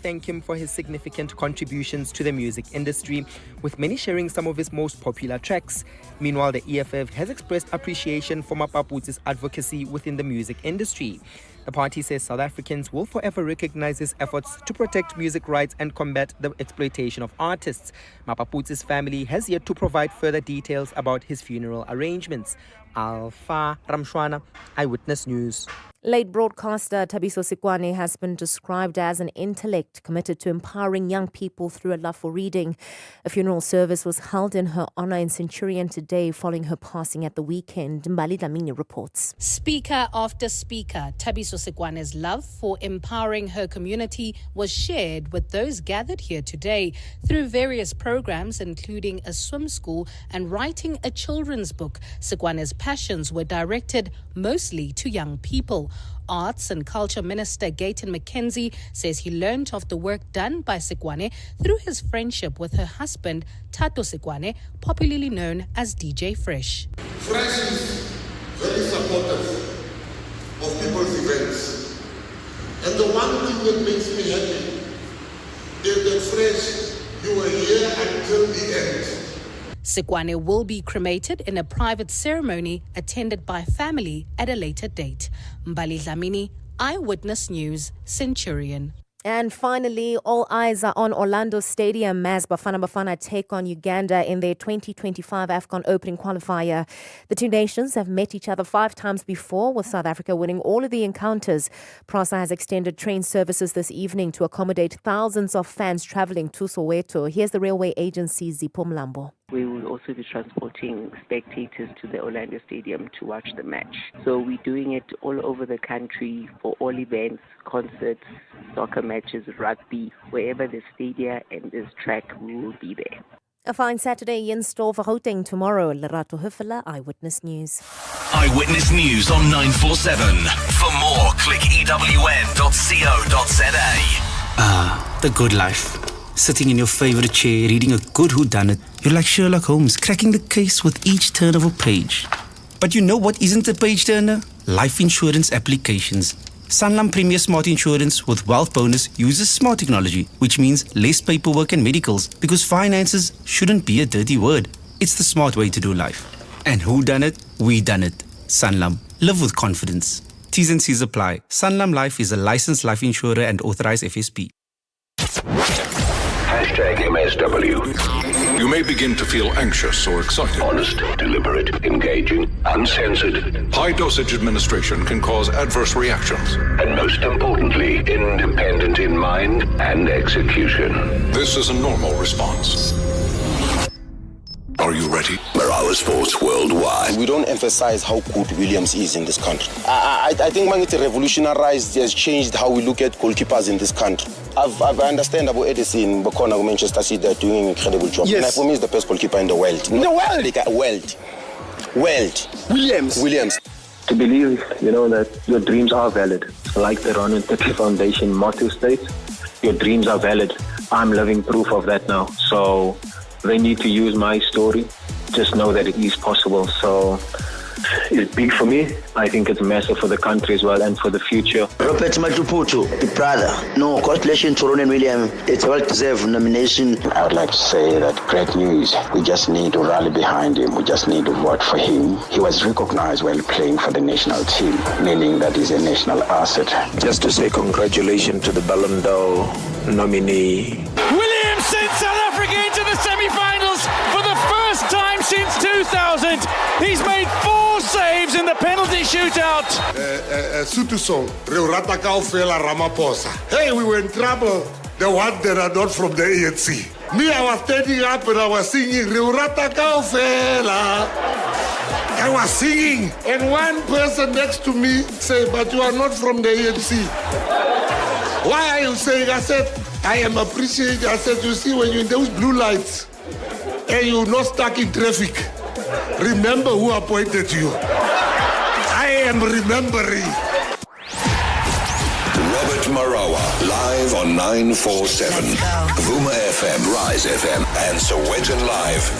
thank him for his significant contributions to the music industry, with many sharing some of his most popular tracks. Meanwhile, the EFF has expressed appreciation for Mapaputsi's advocacy within the music industry. The party says South Africans will forever recognize his efforts to protect music rights and combat the exploitation of artists. Mapaputsi's family has yet to provide further details about his funeral arrangements. Alpha Ramshwana, Eyewitness News. Late broadcaster Tabiso has been described as an intellect committed to empowering young people through a love for reading. A funeral service was held in her honor in Centurion today following her passing at the weekend. Mbali Dlamini reports. Speaker after speaker, Tabiso love for empowering her community was shared with those gathered here today through various programs, including a swim school and writing a children's book. Sikwane's passions were directed mostly to young people. Arts and Culture Minister Gayton McKenzie says he learned of the work done by Sikwane through his friendship with her husband, Tato Sikwane, popularly known as DJ Fresh. Fresh is very supportive of people's events. And the one thing that makes me happy is that Fresh, you were here until the end. Sikwane will be cremated in a private ceremony attended by family at a later date. Mbali Dlamini, Eyewitness News, Centurion. And finally, all eyes are on Orlando Stadium as Bafana Bafana take on Uganda in their 2025 AFCON opening qualifier. The two nations have met each other 5 times before, with South Africa winning all of the encounters. PRASA has extended train services this evening to accommodate thousands of fans travelling to Soweto. Here's the railway agency Zippo Mlambo. We will also be transporting spectators to the Orlando Stadium to watch the match. So we're doing it all over the country for all events, concerts, soccer matches, rugby. Wherever the stadia and this track, we will be there. A fine Saturday in store for Gauteng tomorrow. Lerato Hufela, Eyewitness News. Eyewitness News on 947. For more, click ewn.co.za. The good life. Sitting in your favorite chair, reading a good whodunit. You're like Sherlock Holmes, cracking the case with each turn of a page. But you know what isn't a page turner? Life insurance applications. Sanlam Premier Smart Insurance with Wealth Bonus uses smart technology, which means less paperwork and medicals, because finances shouldn't be a dirty word. It's the smart way to do life. And who done it? We done it. Sanlam. Live with confidence. T's and C's apply. Sanlam Life is a licensed life insurer and authorized FSP. #MSW. You may begin to feel anxious or excited. Honest, deliberate, engaging, uncensored. High dosage administration can cause adverse reactions. And most importantly, independent in mind and execution. This is a normal response. Are you ready? Marawa Sports Worldwide. We don't emphasize how good Williams is in this country. I think when it's revolutionized, has changed how we look at goalkeepers in this country. I understand about Edison, Bokona, Manchester City, they're doing an incredible job. Yes. And for me, he's the best goalkeeper in the world. In the world? Williams. To believe, that your dreams are valid. Like the Ronwen Foundation motto states, your dreams are valid. I'm living proof of that now. So they need to use my story. Just know that it is possible. So it's big for me. I think it's massive for the country as well and for the future. Robert Matuputu, the brother. No, congratulations to Ronwen Williams. It's a well-deserved nomination. I would like to say that great news. We just need to rally behind him. We just need to vote for him. He was recognized while playing for the national team, meaning that he's a national asset. Just to say congratulations to the Ballon d'Or nominee. Williams sent South Africa into the semi-finals for the first time since 2000. He's made 4 saves in the penalty shootout. Sutuso, Reurata Kaufela Ramaphosa. Hey, we were in trouble. The ones that are not from the ANC. Me, I was standing up and I was singing Reurata Kaufela. I was singing, and one person next to me said, "But you are not from the ANC." Why are you saying? I said, I am appreciating. I said, you see, when you're in those blue lights and you're not stuck in traffic, remember who appointed you. I am remembering. Robert Marawa, live on 947. Vuma FM, Rise FM, and Sowetan Live.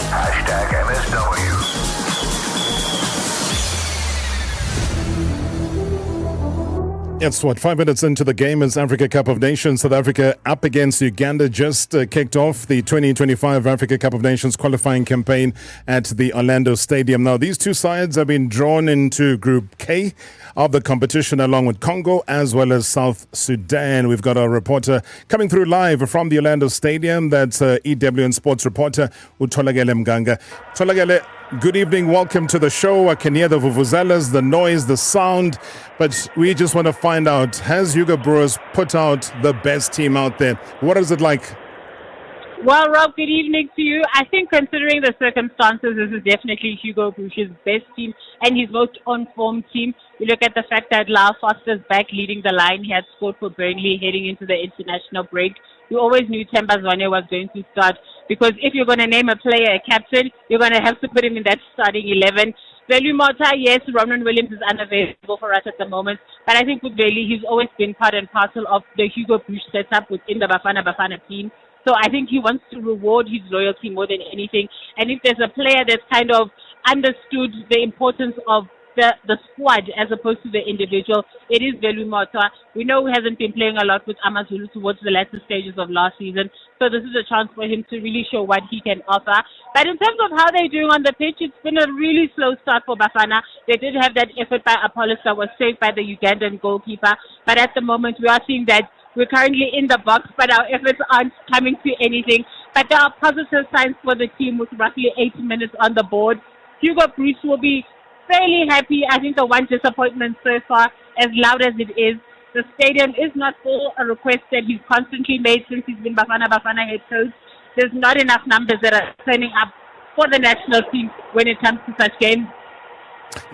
It's 5 minutes into the game as Africa Cup of Nations. South Africa up against Uganda just kicked off the 2025 Africa Cup of Nations qualifying campaign at the Orlando Stadium. Now, these two sides have been drawn into Group K of the competition along with Congo as well as South Sudan. We've got our reporter coming through live from the Orlando Stadium. That's EWN Sports reporter Utolagele Mganga. Tolagele, good evening. Welcome to the show. I can hear the vuvuzelas, the noise, the sound, but we just want to find out, has Hugo Broos put out the best team out there? What is it like? Well, Rob, good evening to you. I think considering the circumstances, this is definitely Hugo Broos's best team and his most on-form team. You look at the fact that Lyle Foster's back leading the line. He had scored for Burnley heading into the international break. We always knew Themba Zwane was going to start, because if you're going to name a player a captain, you're going to have to put him in that starting 11. Velu Mota, yes, Ronwen Williams is unavailable for us at the moment, but I think with Velu, he's always been part and parcel of the Hugo Broos setup within the Bafana Bafana team. So I think he wants to reward his loyalty more than anything. And if there's a player that's kind of understood the importance of the squad as opposed to the individual, it is Velu Mota. We know he hasn't been playing a lot with Amazulu towards the latter stages of last season, so this is a chance for him to really show what he can offer. But in terms of how they're doing on the pitch, it's been a really slow start for Bafana. They did have that effort by Apollos that was saved by the Ugandan goalkeeper, but at the moment we are seeing that we're currently in the box, but our efforts aren't coming to anything. But there are positive signs for the team with roughly 8 minutes on the board. Hugo Broos will be fairly happy. I think the one disappointment so far, as loud as it is, the stadium is not full, a request that he's constantly made since he's been Bafana Bafana head coach. There's not enough numbers that are turning up for the national team when it comes to such games.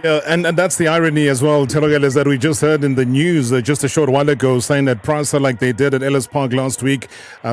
Yeah, and that's the irony as well, Telogel, is that we just heard in the news just a short while ago saying that Prasa, like they did at Ellis Park last week,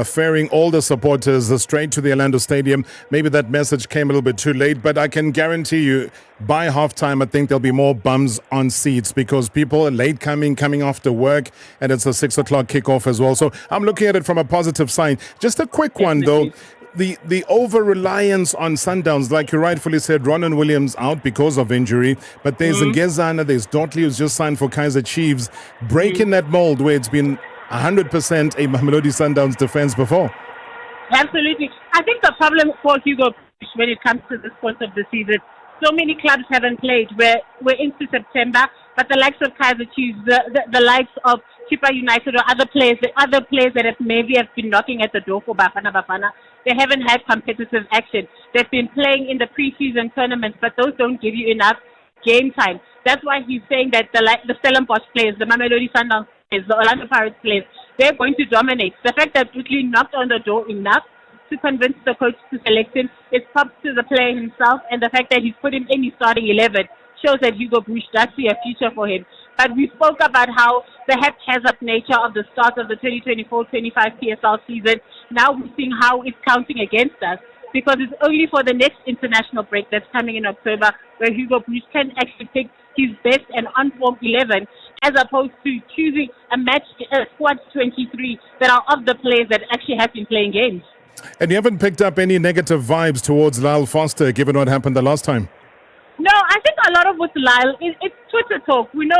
ferrying all the supporters straight to the Orlando Stadium. Maybe that message came a little bit too late, but I can guarantee you by halftime, I think there'll be more bums on seats because people are late coming after work, and it's a 6 o'clock kickoff as well. So I'm looking at it from a positive sign. Just a quick one, though. The over-reliance on Sundowns, like you rightfully said, Ronwen Williams out because of injury, but there's Ngezana, there's Dotley who's just signed for Kaizer Chiefs, breaking that mold where it's been 100% a Mamelodi Sundowns defense before. Absolutely. I think the problem for Hugo when it comes to this point of the season, so many clubs haven't played. We're into September, but the likes of Kaizer Chiefs, the likes of Chippa United or other players that have maybe been knocking at the door for Bafana Bafana, they haven't had competitive action. They've been playing in the preseason tournaments, but those don't give you enough game time. That's why he's saying that the Stellenbosch players, the Mamelodi Sundowns players, the Orlando Pirates players, they're going to dominate. The fact that Utley knocked on the door enough to convince the coach to select him is props to the player himself, and the fact that he's put him in his starting 11 shows that Hugo Broos does see a future for him. But we spoke about how the haphazard nature of the start of the 2024-25 PSL season, now we're seeing how it's counting against us, because it's only for the next international break that's coming in October where Hugo Broos can actually pick his best and on-form 11 as opposed to choosing a squad 23 that are of the players that actually have been playing games. And you haven't picked up any negative vibes towards Lyle Foster given what happened the last time? No, I think a lot of with Lyle, it's Twitter talk. We know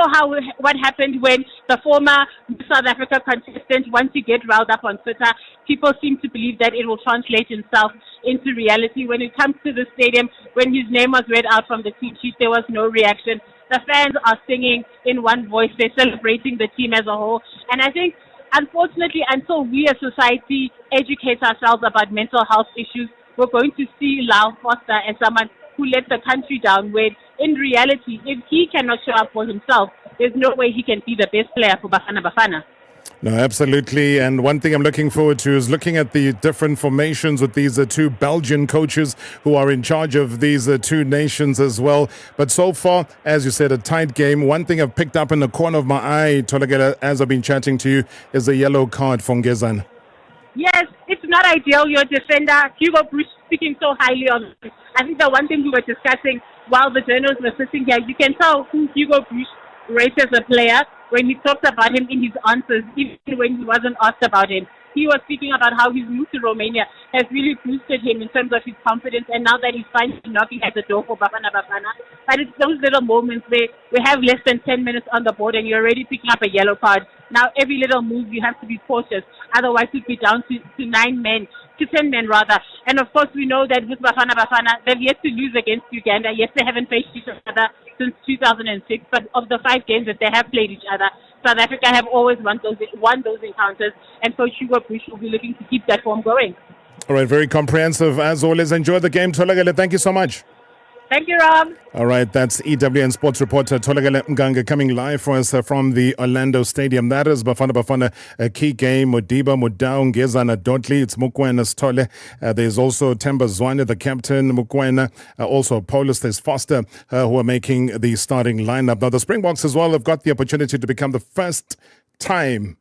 what happened when the former South Africa contestant, once you get riled up on Twitter, people seem to believe that it will translate itself into reality. When it comes to the stadium, when his name was read out from the team sheet, there was no reaction. The fans are singing in one voice. They're celebrating the team as a whole. And I think, unfortunately, until we as society educate ourselves about mental health issues, we're going to see Lyle Foster as someone who let the country down, where in reality, if he cannot show up for himself, there's no way he can be the best player for Bafana Bafana. No, absolutely. And one thing I'm looking forward to is looking at the different formations with these two Belgian coaches who are in charge of these two nations as well. But so far, as you said, a tight game. One thing I've picked up in the corner of my eye, Tolagela, as I've been chatting to you, is a yellow card for Ngezana. Yes, it's not ideal. Your defender, Hugo Broos, speaking so highly of it. I think the one thing we were discussing while the journalists were sitting here, you can tell who Hugo Broos great as a player. When he talks about him in his answers, even when he wasn't asked about him, he was speaking about how his move to Romania has really boosted him in terms of his confidence, and now that he's finally knocking at the door for Bafana Bafana. But it's those little moments where we have less than 10 minutes on the board and you're already picking up a yellow card. Now every little move you have to be cautious, otherwise you'd be down to 9 men, to 10 men rather. And of course we know that with Bafana Bafana, they've yet to lose against Uganda. Yes, they haven't faced each other since 2006, but of the 5 games that they have played each other, South Africa have always won those encounters, and Coach Hugo Bush will be looking to keep that form going. All right, very comprehensive as always. Enjoy the game, Tholakele. Thank you so much. Thank you, Rob. All right, that's EWN sports reporter Tholakele Mganga coming live for us from the Orlando Stadium. That is Bafana Bafana, a key game. Modiba Mudau, Ngezana Dotli, it's Mukwena Stole. There's also Temba Zwane, the captain, Mukwena. Also Paulus, there's Foster, who are making the starting lineup. Now, the Springboks as well have got the opportunity to become the first time,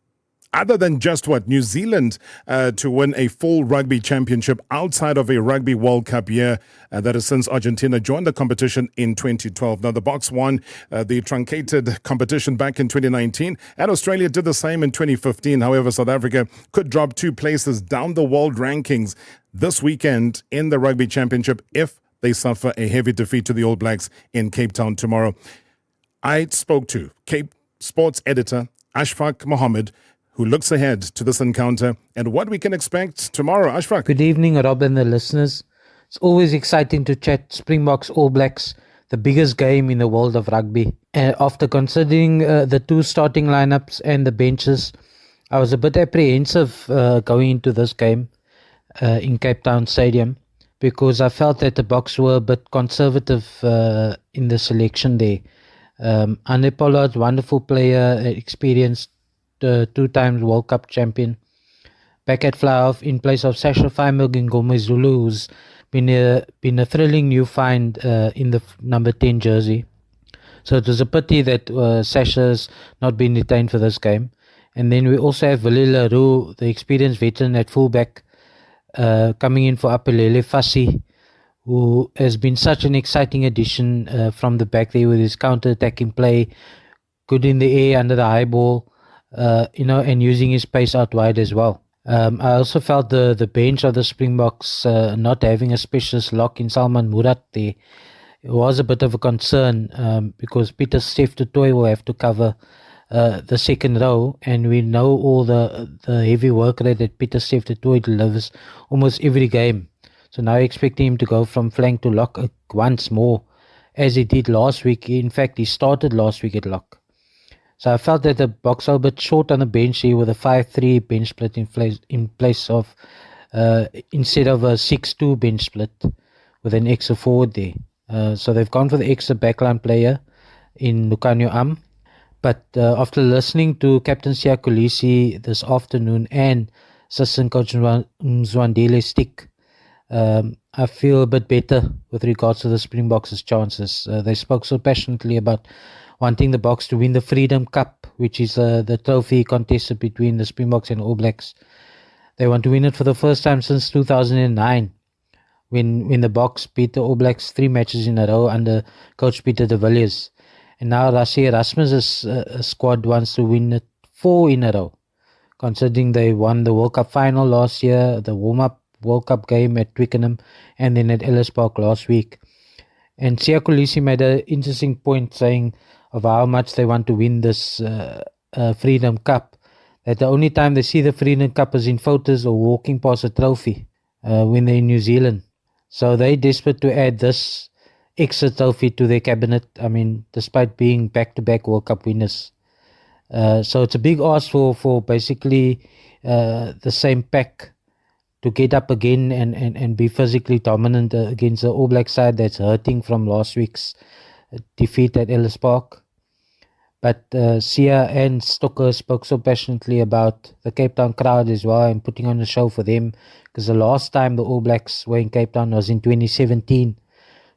other than just New Zealand, to win a full rugby championship outside of a Rugby World Cup year. That is since Argentina joined the competition in 2012. Now, the Boks won the truncated competition back in 2019, and Australia did the same in 2015. However, South Africa could drop 2 places down the world rankings this weekend in the Rugby Championship if they suffer a heavy defeat to the All Blacks in Cape Town tomorrow. I spoke to Cape Sports editor Ashfaq Mohammed, who looks ahead to this encounter and what we can expect tomorrow. Ashfaq. Good evening, Rob and the listeners. It's always exciting to chat Springboks All Blacks, the biggest game in the world of rugby. After considering the 2 starting lineups and the benches, I was a bit apprehensive going into this game in Cape Town Stadium because I felt that the Boks were a bit conservative in the selection there. Ande Pollard, wonderful player, experienced 2 times World Cup champion, back at fly-off in place of Sasha Feinberg and Gomez Zulu, who's been a thrilling new find in the number 10 jersey. So it was a pity that Sasha's not been retained for this game. And then we also have Willie Leroux, the experienced veteran at fullback, coming in for Apelele Fassi, who has been such an exciting addition from the back there with his counter-attacking play, good in the air under the high ball, and using his pace out wide as well. I also felt the bench of the Springboks not having a specialist lock in Salman Murat there. It was a bit of a concern because Peter Steph du Toit will have to cover the second row, and we know all the heavy work rate that Peter Steph du Toit delivers almost every game. So now expecting him to go from flank to lock once more, as he did last week. In fact, he started last week at lock. So I felt that the Boks are a bit short on the bench here with a 5-3 bench split in place of instead of a 6-2 bench split with an extra forward there. So they've gone for the extra backline player in Lucanio Am. But after listening to Captain Siya Kolisi this afternoon and assistant coach Mzwandile Stick, I feel a bit better with regards to the Springboks' chances. They spoke so passionately about wanting the Boks to win the Freedom Cup, which is the trophy contested between the Springboks and All Blacks. They want to win it for the first time since 2009, when the Boks beat the All Blacks 3 matches in a row under coach Peter de Villiers. And now Rassie Erasmus' squad wants to win it 4 in a row, considering they won the World Cup final last year, the warm-up World Cup game at Twickenham, and then at Ellis Park last week. And Siya Kolisi made an interesting point saying of how much they want to win this Freedom Cup, that the only time they see the Freedom Cup is in photos or walking past a trophy when they're in New Zealand. So they're desperate to add this extra trophy to their cabinet, despite being back-to-back World Cup winners. So it's a big ask for basically the same pack to get up again and be physically dominant against the All Black side that's hurting from last week's defeat at Ellis Park. But Sia and Stocker spoke so passionately about the Cape Town crowd as well and putting on a show for them, because the last time the All Blacks were in Cape Town was in 2017,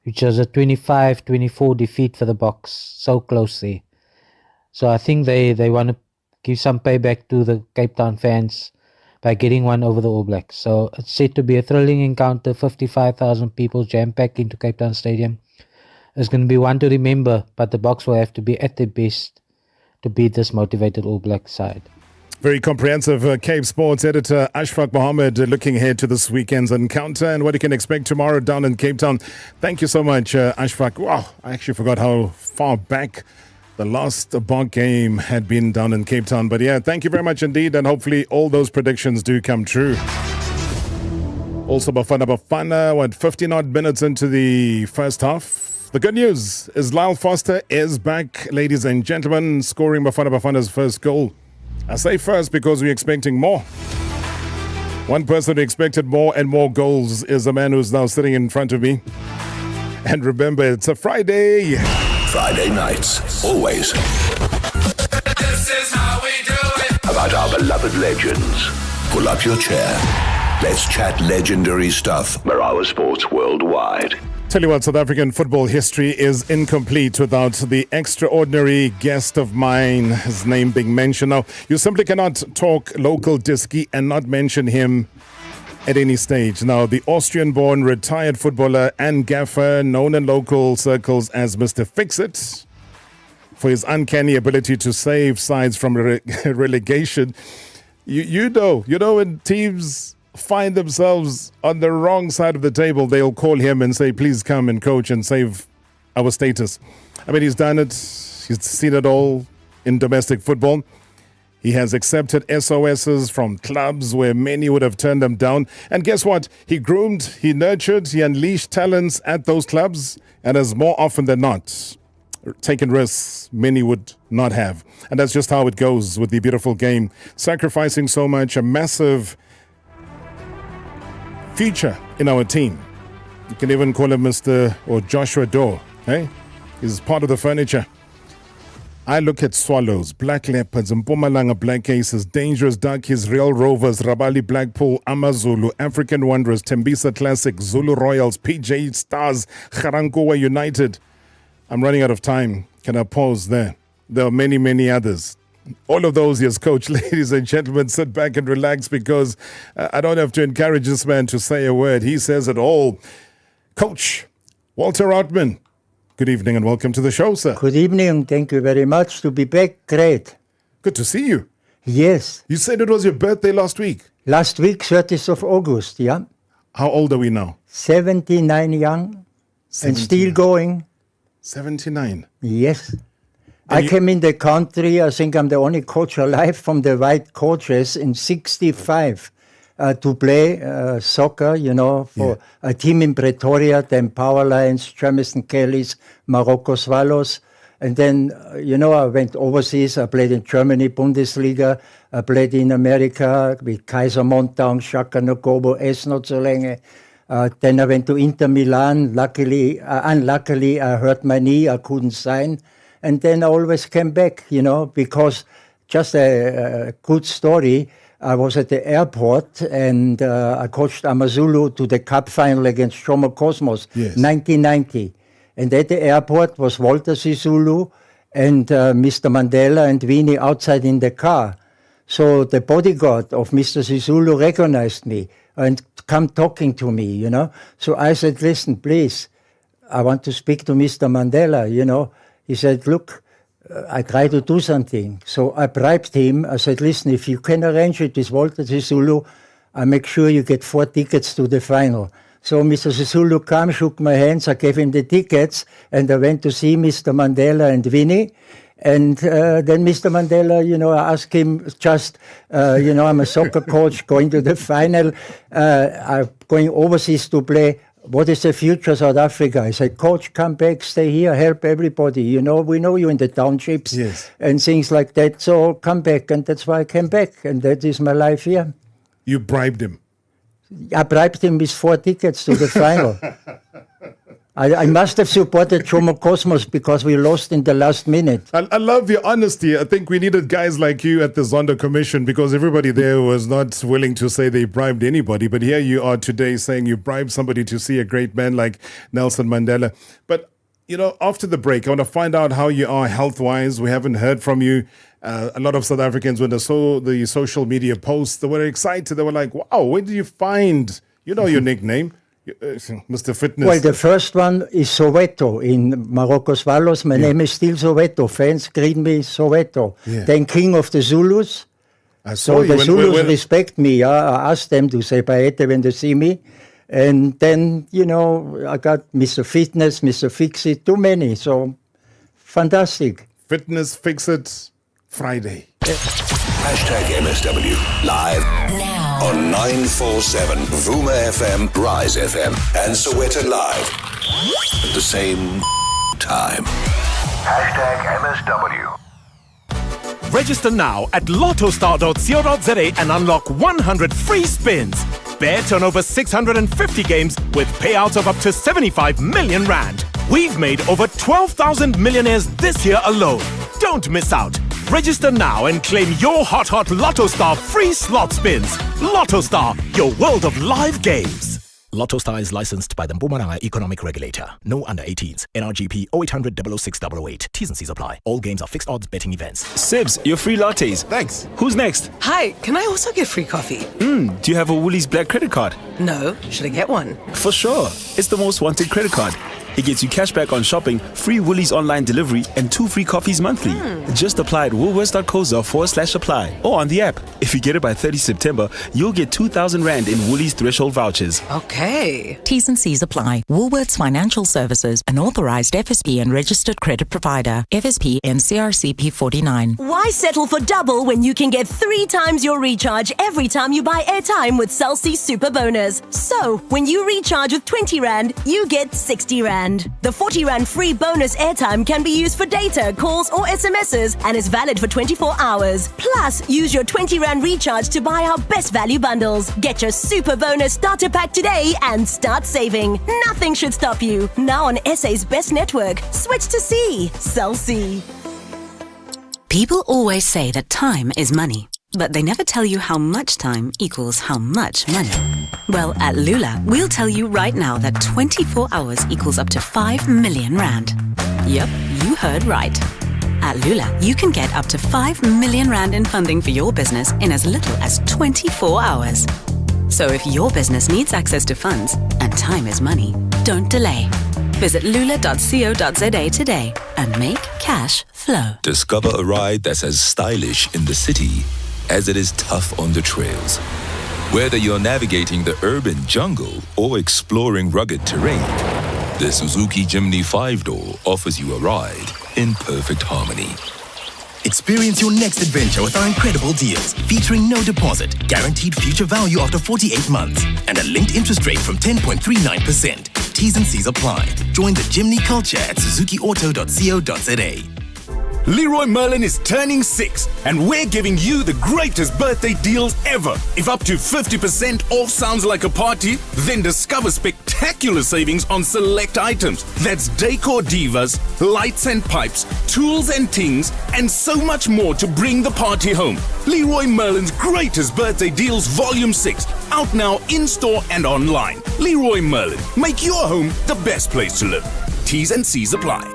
which was a 25-24 defeat for the Boks, so close there. So I think they want to give some payback to the Cape Town fans by getting one over the All Blacks. So it's said to be a thrilling encounter, 55,000 people jam-packed into Cape Town Stadium. It's going to be one to remember, but the Boks will have to be at their best to beat this motivated All Black side. Very comprehensive. Cape Sports editor Ashfaq Mohammed looking ahead to this weekend's encounter and what you can expect tomorrow down in Cape Town. Thank you so much, Ashfaq. Wow, I actually forgot how far back the last Bok game had been down in Cape Town. But yeah, thank you very much indeed, and hopefully all those predictions do come true. Also, Bafana Bafana, 15-odd minutes into the first half. The good news is Lyle Foster is back, ladies and gentlemen, scoring Bafana Bafana's first goal. I say first because we're expecting more. One person who expected more and more goals is a man who's now sitting in front of me. And remember, it's a Friday. Friday nights, always. This is how we do it. About our beloved legends. Pull up your chair. Let's chat legendary stuff. Marawa Sports Worldwide. Tell you what, South African football history is incomplete without the extraordinary guest of mine, his name being mentioned. Now, you simply cannot talk local disky and not mention him at any stage. Now, the Austrian-born retired footballer and gaffer, known in local circles as Mr. Fix-It, for his uncanny ability to save sides from relegation. You know when teams find themselves on the wrong side of the table, they'll call him and say, please come and coach and save our status. I mean, he's done it. He's seen it all in domestic football. He has accepted SOSs from clubs where many would have turned them down. And guess what? He groomed, he nurtured, he unleashed talents at those clubs, and has more often than not taken risks many would not have. And that's just how it goes with the beautiful game. Sacrificing so much, a massive future in our team. You can even call him Mr. or Joshua Doe. Hey? He's part of the furniture. I look at Swallows, Black Leopards, Mpumalanga Black Aces, Dangerous Duckies, Real Rovers, Rabali Blackpool, Amazulu, African Wanderers, Tembisa Classic, Zulu Royals, PJ Stars, Garankuwa United. I'm running out of time. Can I pause there? There are many, many others. All of those, yes, coach. Ladies and gentlemen, sit back and relax because I don't have to encourage this man to say a word. He says it all. Coach Walter Rautmann, good evening and welcome to the show, sir. Good evening. Thank you very much to be back. Great. Good to see you. Yes. You said it was your birthday last week. Last week, 30th of August, yeah. How old are we now? 79 young 79. And still going. 79? Yes. I came in the country, I think I'm the only coach alive from the white coaches in 65 to play soccer, for a team in Pretoria, then Power Lions, Jamison Kellys, Morocco Swallows. And then, I went overseas. I played in Germany, Bundesliga. I played in America with Kaiser Montang, Shaka Nokobo, not so lange. Then I went to Inter Milan. Unluckily, I hurt my knee. I couldn't sign. And then I always came back, because just a good story. I was at the airport and I coached Amazulu to the cup final against Jomo Cosmos, 1990. And at the airport was Walter Sisulu and Mr. Mandela and Winnie outside in the car. So the bodyguard of Mr. Sisulu recognized me and come talking to me, So I said, listen, please, I want to speak to Mr. Mandela, He said, look, I try to do something. So I bribed him. I said, listen, if you can arrange it with Walter Sisulu, I make sure you get 4 tickets to the final. So Mr. Sisulu came, shook my hands, I gave him the tickets, and I went to see Mr. Mandela and Winnie. And then Mr. Mandela, I asked him just, I'm a soccer coach going to the final. I'm going overseas to play. What is the future of South Africa? I said, Coach, come back, stay here, help everybody. We know you in the townships and things like that. So come back. And that's why I came back. And that is my life here. You bribed him? I bribed him with 4 tickets to the final. I must have supported Jomo Cosmos because we lost in the last minute. I love your honesty. I think we needed guys like you at the Zondo Commission because everybody there was not willing to say they bribed anybody. But here you are today saying you bribed somebody to see a great man like Nelson Mandela. But, after the break, I want to find out how you are health-wise. We haven't heard from you. A lot of South Africans, when they saw the social media posts, they were excited. They were like, wow, where did you find, your nickname? Mr. Fitness. Well, the first one is Soweto in Morocco's Wallos. My name is still Soweto. Fans greet me Soweto. Yeah. Then King of the Zulus. So the Zulus respect me. I ask them to say Paete when they see me. And then, I got Mr. Fitness, Mr. Fix It, too many. So, fantastic. Fitness Fix It Friday. #MSW live now on 947 Vuma FM, Rise FM, and Soweto Live at the same time. #MSW. Register now at lottostar.co.za and unlock 100 free spins. Bet on over 650 games with payouts of up to 75 million rand. We've made over 12,000 millionaires this year alone. Don't miss out. Register now and claim your hot Lotto Star free slot spins. Lotto Star, your world of live games. Lotto Star is licensed by the Mpumalanga Economic Regulator. No under 18s. NRGP 0800 006 008. T's and C's apply. All games are fixed odds betting events. Sibs, your free lattes. Thanks. Who's next? Hi, can I also get free coffee? Do you have a Woolies Black credit card? No. Should I get one? For sure. It's the most wanted credit card. It gets you cash back on shopping, free Woolies online delivery, and 2 free coffees monthly. Just apply at woolworths.co.za/apply or on the app. If you get it by 30 September, you'll get 2,000 Rand in Woolies threshold vouchers. Okay. T's and C's apply. Woolworths Financial Services, an authorized FSP and registered credit provider. FSP NCRCP 49. Why settle for double when you can get 3 times your recharge every time you buy airtime with Cell C Super Bonus? So, when you recharge with 20 Rand, you get 60 Rand. The 40 Rand free bonus airtime can be used for data, calls or SMSs and is valid for 24 hours. Plus, use your 20 Rand recharge to buy our best value bundles. Get your Super Bonus starter pack today and start saving. Nothing should stop you. Now on SA's best network. Switch to C. Cell C. People always say that time is money, but they never tell you how much time equals how much money. Well, at Lula, we'll tell you right now that 24 hours equals up to 5 million Rand. Yep, you heard right. At Lula, you can get up to 5 million Rand in funding for your business in as little as 24 hours. So if your business needs access to funds, and time is money, don't delay. Visit lula.co.za today and make cash flow. Discover a ride that's as stylish in the city as it is tough on the trails. Whether you're navigating the urban jungle or exploring rugged terrain, the Suzuki Jimny 5-door offers you a ride in perfect harmony. Experience your next adventure with our incredible deals, featuring no deposit, guaranteed future value after 48 months, and a linked interest rate from 10.39%. T's and C's apply. Join the Jimny culture at suzukiauto.co.za. Leroy Merlin is turning 6, and we're giving you the greatest birthday deals ever. If up to 50% off sounds like a party, then discover spectacular savings on select items. That's decor divas, lights and pipes, tools and tings, and so much more to bring the party home. Leroy Merlin's greatest birthday deals Volume 6, out now in-store and online. Leroy Merlin, make your home the best place to live. T's and C's apply.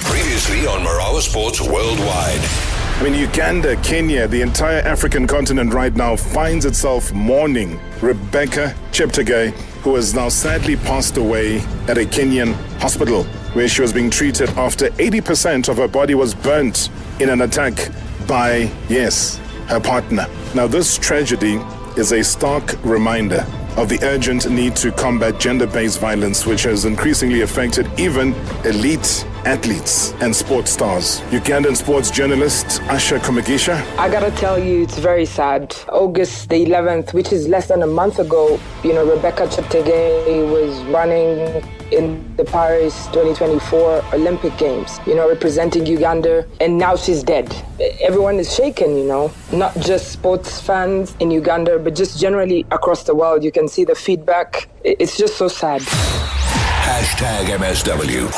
Previously on Marawa Sports Worldwide. I mean, Uganda, Kenya, the entire African continent right now finds itself mourning Rebecca Cheptegei, who has now sadly passed away at a Kenyan hospital where she was being treated after 80% of her body was burnt in an attack by, yes, her partner. Now, this tragedy is a stark reminder of the urgent need to combat gender-based violence, which has increasingly affected even elite athletes and sports stars. Ugandan sports journalist Asha Kumagisha. I gotta tell you, it's very sad. August the 11th, which is less than a month ago, Rebecca Cheptegei was running in the Paris 2024 Olympic Games, representing Uganda, and now she's dead. Everyone is shaken, not just sports fans in Uganda, but just generally across the world. You can see the feedback. It's just so sad. #MSW.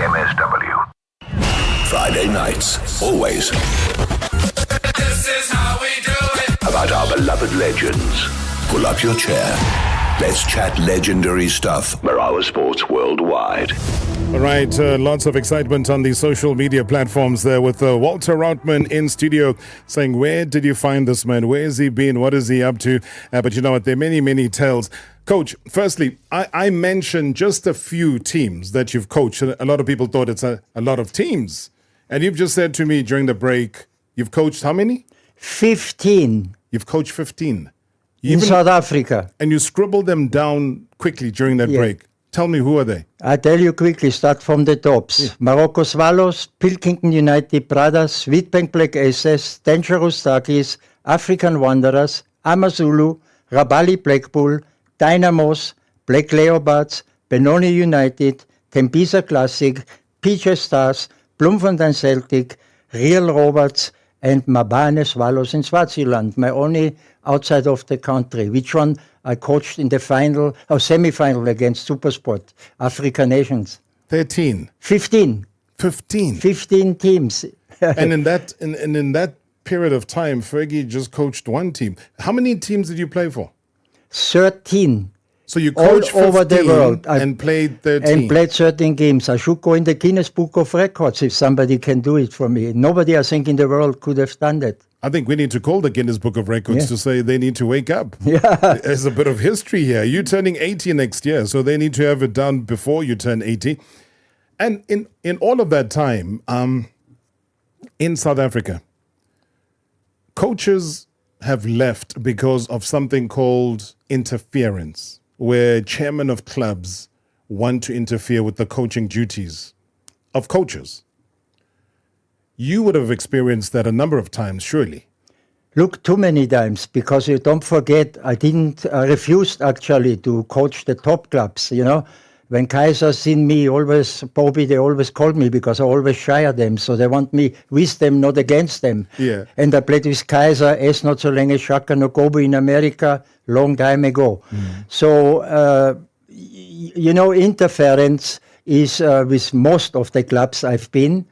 #MSW. Friday nights, always. This is how we do it. About our beloved legends. Pull up your chair. Let's chat legendary stuff. Marawa Sports Worldwide. All right, lots of excitement on the social media platforms there with Walter Rautmann in studio saying, where did you find this man? Where has he been? What is he up to? But you know what? There are many, many tales. Coach, firstly, I mentioned just a few teams that you've coached. A lot of people thought it's a lot of teams. And you've just said to me during the break, you've coached how many? 15. You've coached 15. In South Africa. And you scribbled them down quickly during that break. Tell me, who are they? I tell you quickly, start from the tops. Yeah. Morocco Swallows, Pilkington United Brothers, Witbank Black Aces, Dangerous Darkies, African Wanderers, Amazulu, Rabali Blackpool, Dynamos, Black Leopards, Benoni United, Tembisa Classic, PJ Stars, Bloemfontein Celtic, Real Roberts, and Mabane Swallows in Swaziland, my only outside of the country. Which one I coached in the final or semi-final against Supersport, Africa Nations. 13. 15. 15. 15 teams. And in that period of time, Fergie just coached one team. How many teams did you play for? 13. So you coached all over the world and played 13. And played 13 games. I should go in the Guinness Book of Records if somebody can do it for me. Nobody, I think, in the world could have done that. I think we need to call the Guinness Book of Records to say they need to wake up. Yeah. There's a bit of history here. You're turning 80 next year, so they need to have it done before you turn 80. And in all of that time, in South Africa, coaches have left because of something called interference, where chairmen of clubs want to interfere with the coaching duties of coaches. You would have experienced that a number of times, surely. Look, too many times, because you don't forget, I refused actually to coach the top clubs, you know. When Kaiser seen me, Bobby, they always called me because I always shire them. So they want me with them, not against them. Yeah. And I played with Kaiser, not so lange Shaka Nokobu in America, long time ago. So, you know, interference is with most of the clubs I've been.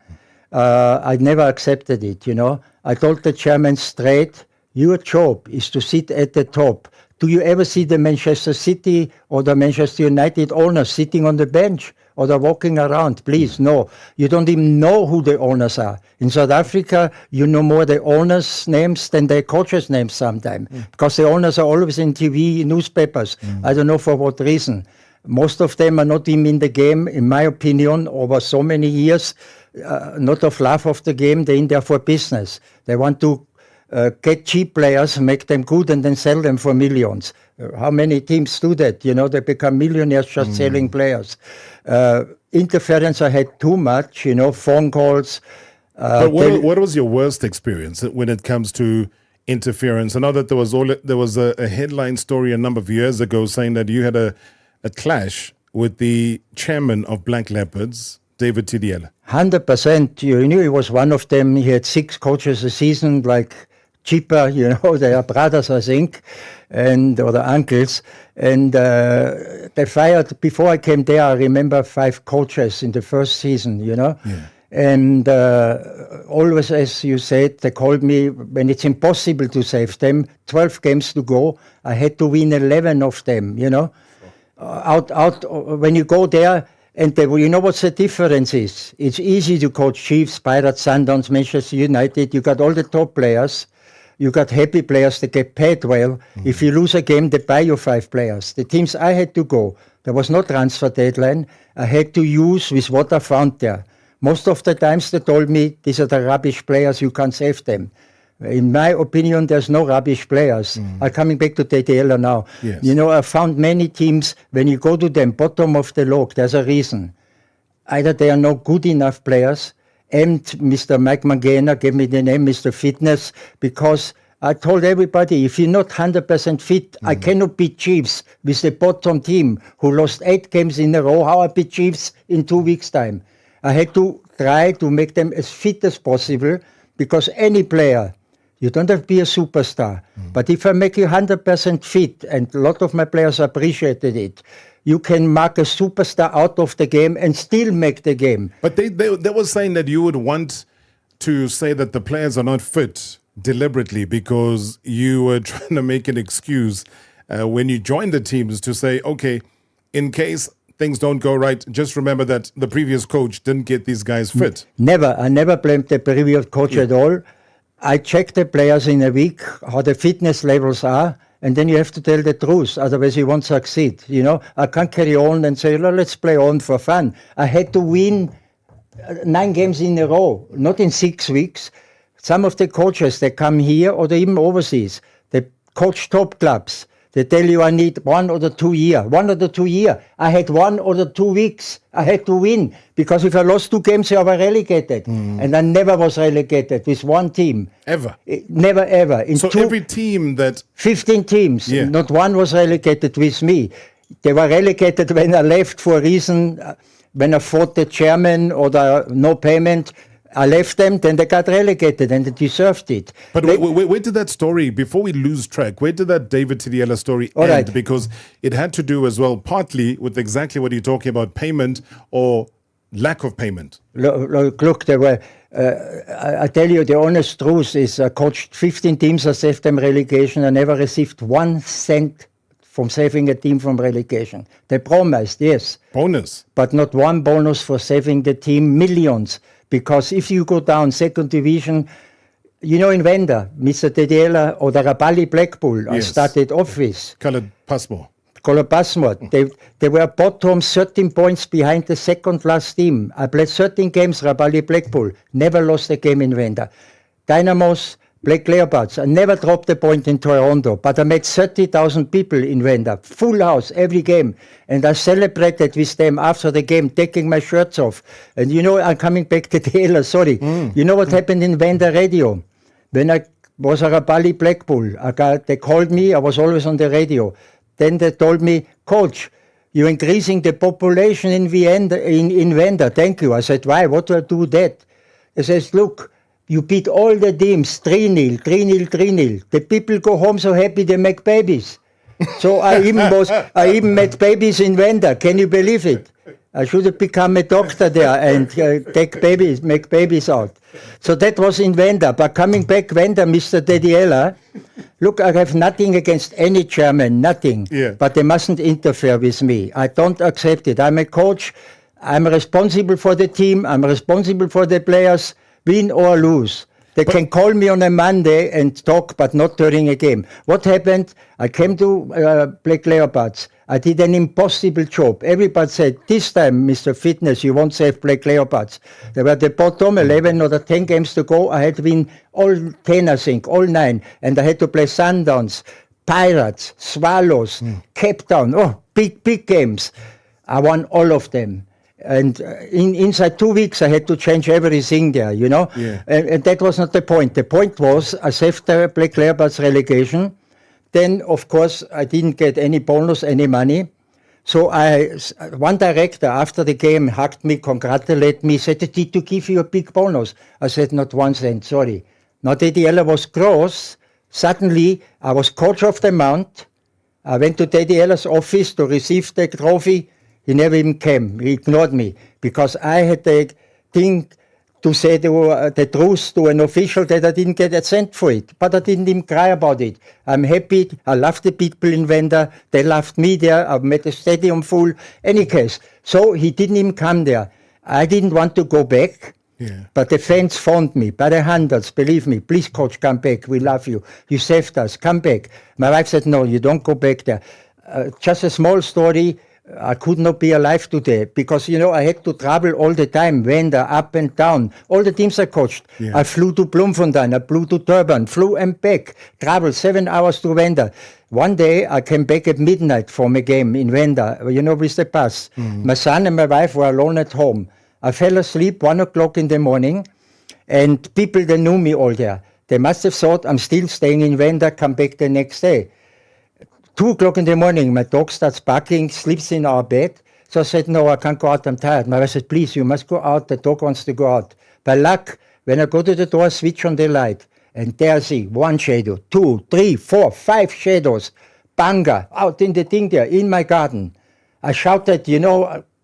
I never accepted it, you know. I told the chairman straight, your job is to sit at the top. Do you ever see the Manchester City or the Manchester United owners sitting on the bench or they're walking around? Please, no. You don't even know who the owners are. In South Africa, you know more the owners' names than the coaches' names sometimes, because the owners are always in TV, newspapers. I don't know for what reason. Most of them are not even in the game, in my opinion, over so many years. Not of love of the game, they're in there for business. They want to get cheap players, make them good, and then sell them for millions. How many teams do that? You know, they become millionaires just selling players. Interference, I had too much, you know, phone calls. But what was your worst experience when it comes to interference? I know that there was a headline story a number of years ago saying that you had a clash with the chairman of Black Leopards, David Tidiela. 100%. You knew he was one of them. He had 6 coaches a season, like cheaper, you know, they are brothers, I think, or the uncles. And they fired, before I came there, I remember 5 coaches in the first season, you know. Yeah. And always, as you said, they called me when it's impossible to save them. 12 games to go. I had to win 11 of them, you know. When you go there, and you know what the difference is? It's easy to coach Chiefs, Pirates, Sundowns, Manchester United. You got all the top players. You got happy players that get paid well. If you lose a game, they buy you 5 players. The teams I had to go, there was no transfer deadline. I had to use with what I found there. Most of the times they told me, these are the rubbish players, you can't save them. In my opinion, there's no rubbish players. I'm coming back to TTL now. Yes. You know, I found many teams, when you go to them, bottom of the log, there's a reason. Either they are not good enough players, and Mr. Mike Magena gave me the name Mr. Fitness, because I told everybody, if you're not 100% fit, I cannot beat Chiefs with the bottom team who lost 8 games in a row. How I beat Chiefs in 2 weeks' time? I had to try to make them as fit as possible, because any player, you don't have to be a superstar. But if I make you 100% fit, and a lot of my players appreciated it, you can mark a superstar out of the game and still make the game. But they were saying that you would want to say that the players are not fit deliberately because you were trying to make an excuse when you join the teams to say, okay, in case things don't go right, just remember that the previous coach didn't get these guys fit. Never. I never blamed the previous coach at all. I check the players in a week, how the fitness levels are, and then you have to tell the truth, otherwise you won't succeed. I can't carry on and say, let's play on for fun. I had to win 9 games in a row, not in 6 weeks. Some of the coaches, they come here or they even overseas. They coach top clubs. They tell you I need 1 or 2 years. 1 or 2 years. I had 1 or 2 weeks. I had to win because if I lost 2 games, I was relegated. And I never was relegated with one team. Ever? Never, ever. So every team that... 15 teams. Yeah. Not one was relegated with me. They were relegated when I left for a reason, when I fought the chairman or no payment. I left them, then they got relegated, and they deserved it. But where did that story, before we lose track, where did that David Tidiela story end? Right. Because it had to do as well, partly with exactly what you're talking about, payment or lack of payment. Look, there were, I tell you, the honest truth is I coached 15 teams, I saved them relegation. I never received 1 cent from saving a team from relegation. They promised, yes. Bonus. But not 1 bonus for saving the team, millions. Because if you go down 2nd division, in Venda, Mr. Tidiela or the Rabali Blackpool, yes. I started off with. Coloured Passmore. They were bottom 13 points behind the second last team. I played 13 games, Rabali Blackpool. Never lost a game in Venda. Dynamos, Black Leopards. I never dropped a point in Toronto, but I met 30,000 people in Venda. Full house, every game. And I celebrated with them after the game, taking my shirts off. And I'm coming back to Taylor, sorry. You know what happened in Venda radio? When I was a Rabali Blackpool, they called me, I was always on the radio. Then they told me, Coach, you're increasing the population in Venda. Thank you. I said, why? What do I do that? He says, look, you beat all the teams, 3-0, 3-0, 3-0. The people go home so happy they make babies. So I even met babies in Venda. Can you believe it? I should have become a doctor there and make babies out. So that was in Venda. But coming back, Venda, Mr. Tidiela, look, I have nothing against any chairman, nothing. Yeah. But they mustn't interfere with me. I don't accept it. I'm a coach. I'm responsible for the team. I'm responsible for the players. Win or lose. They can call me on a Monday and talk, but not during a game. What happened? I came to Black Leopards. I did an impossible job. Everybody said, this time, Mr. Fitness, you won't save Black Leopards. They were at the bottom, 11 or 10 games to go. I had to win all 10, I think, all 9. And I had to play Sundowns, Pirates, Swallows, Cape Town. Oh, big games. I won all of them. And inside 2 weeks, I had to change everything there, Yeah. And that was not the point. The point was I saved the Black Leopards relegation. Then, of course, I didn't get any bonus, any money. So one director after the game hugged me, congratulated me, said, did to give you a big bonus? I said, not 1 cent, sorry. Now, Tidiela was cross. Suddenly, I was coach of the month. I went to Tidiela's office to receive the trophy. He never even came. He ignored me because I had the thing to say the truth to an official that I didn't get a cent for it. But I didn't even cry about it. I'm happy. I love the people in Venda. They loved me there. I've met the stadium full. Any case. So he didn't even come there. I didn't want to go back. Yeah. But the fans phoned me by the hundreds. Believe me. Please, coach, come back. We love you. You saved us. Come back. My wife said, no, you don't go back there. Just a small story. I could not be alive today because, I had to travel all the time, Venda, up and down. All the teams I coached. Yeah. I flew to Bloemfontein, I flew to Durban, flew and back, traveled 7 hours to Venda. One day I came back at midnight from a game in Venda, with the bus. My son and my wife were alone at home. I fell asleep 1 o'clock in the morning and people, they knew me all there. They must have thought I'm still staying in Venda, come back the next day. 2 o'clock in the morning, my dog starts barking, sleeps in our bed. So I said, no, I can't go out, I'm tired. My wife said, please, you must go out, the dog wants to go out. By luck, when I go to the door, switch on the light, and there I see 1 shadow, 2, 3, 4, 5 shadows, banga, out in the thing there, in my garden. I shouted,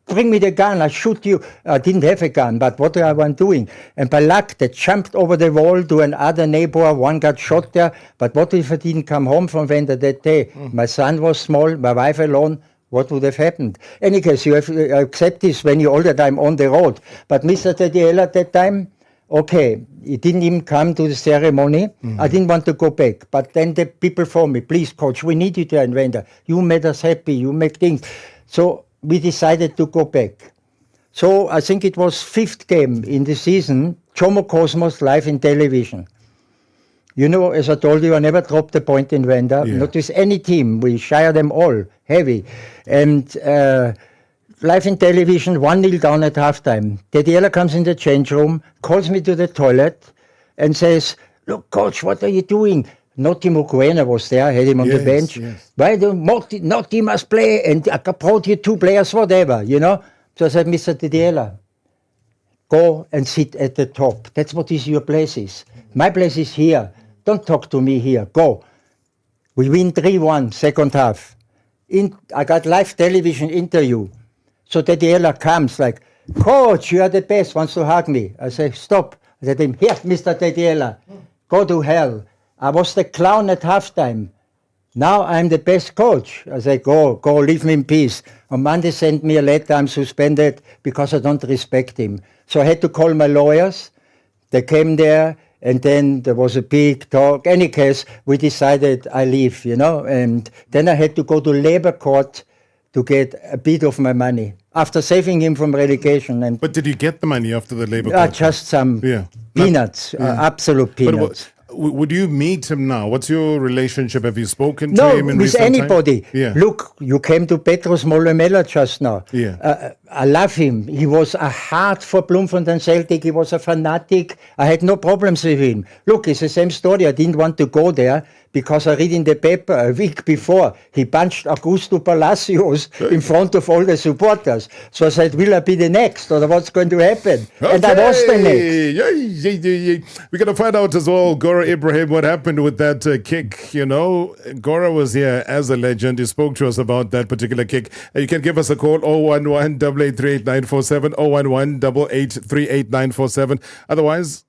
bring me the gun, I'll shoot you. I didn't have a gun, but what I was doing? And by luck, they jumped over the wall to another neighbor. One got shot there. But what if I didn't come home from Venda that day? My son was small, my wife alone. What would have happened? Any case, you have to accept this when you're all the time on the road. But Mr. Tediel at that time, okay, he didn't even come to the ceremony. I didn't want to go back. But then the people phoned me, please, coach, we need you there in Venda. You made us happy, you make things. So we decided to go back. So I think it was 5th game in the season, Jomo Cosmos live in television. You know, as I told you, I never dropped a point in Venda, not with any team. We shire them all, heavy. And live in television, 1-0 down at halftime. Tediela comes in the change room, calls me to the toilet and says, look, coach, what are you doing? Noti Mukwena was there, I had him on the bench. Why do Noti must play? And I brought you 2 players, whatever, you know. So I said, Mr. Tediela, go and sit at the top. That's what your place is. My place is here. Don't talk to me here. Go. We win 3-1, second half. I got live television interview. So Tediela comes like, coach, you are the best, wants to hug me. I say, stop. I said to him, here, Mr. Tediela, go to hell. I was the clown at halftime. Now I'm the best coach. I say, go, leave me in peace. On Monday sent me a letter, I'm suspended because I don't respect him. So I had to call my lawyers. They came there, and then there was a big talk. Any case, we decided I leave, you know, and then I had to go to labor court to get a bit of my money after saving him from relegation. But did you get the money after the labor court? Just some peanuts, absolute peanuts. Would you meet him now? What's your relationship? Have you spoken to No, him in with recent anybody. time? Yeah. Look, you came to Petros Molemela just now. Yeah. I love him. He was a heart for Bloemfontein Celtic. He was a fanatic. I had no problems with him. Look, it's the same story. I didn't want to go there because I read in the paper a week before he punched Augusto Palacios in front of all the supporters. So I said, will I be the next or what's going to happen? Okay. And I was the next. We're going to find out as well, Gora Ibrahim, what happened with that kick. You know, Gora was here as a legend. He spoke to us about that particular kick. You can give us a call, 011 883 8947, 011 883 8947. Otherwise,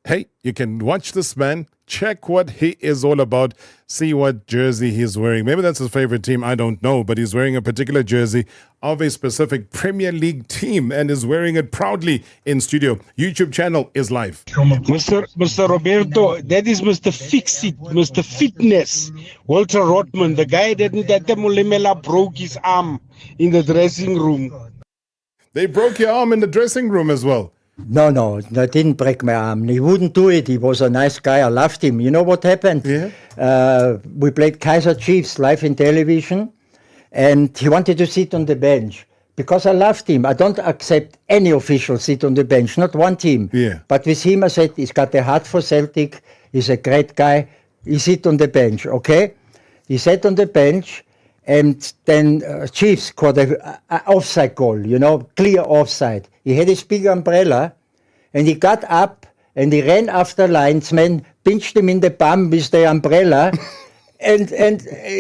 hey, you can watch this man, check what he is all about, see what jersey he's wearing. Maybe that's his favorite team, I don't know, but he's wearing a particular jersey of a specific Premier League team and is wearing it proudly in studio. YouTube channel is live. Mr. Roberto, that is Mr. Fix-It, Mr. Fitness, Walter Rautmann, the guy that Molemela broke his arm in the dressing room. They broke your arm in the dressing room as well. No, I didn't break my arm. He wouldn't do it. He was a nice guy. I loved him. You know what happened? We played Kaiser Chiefs live in television, and he wanted to sit on the bench because I loved him. I don't accept any official sit on the bench, not one team. But with him, I said, he's got a heart for Celtic. He's a great guy. He sit on the bench, okay? He sat on the bench, and then Chiefs scored an offside goal, you know, clear offside. He had his big umbrella, and he got up, and he ran after linesman, pinched him in the bum with the umbrella, and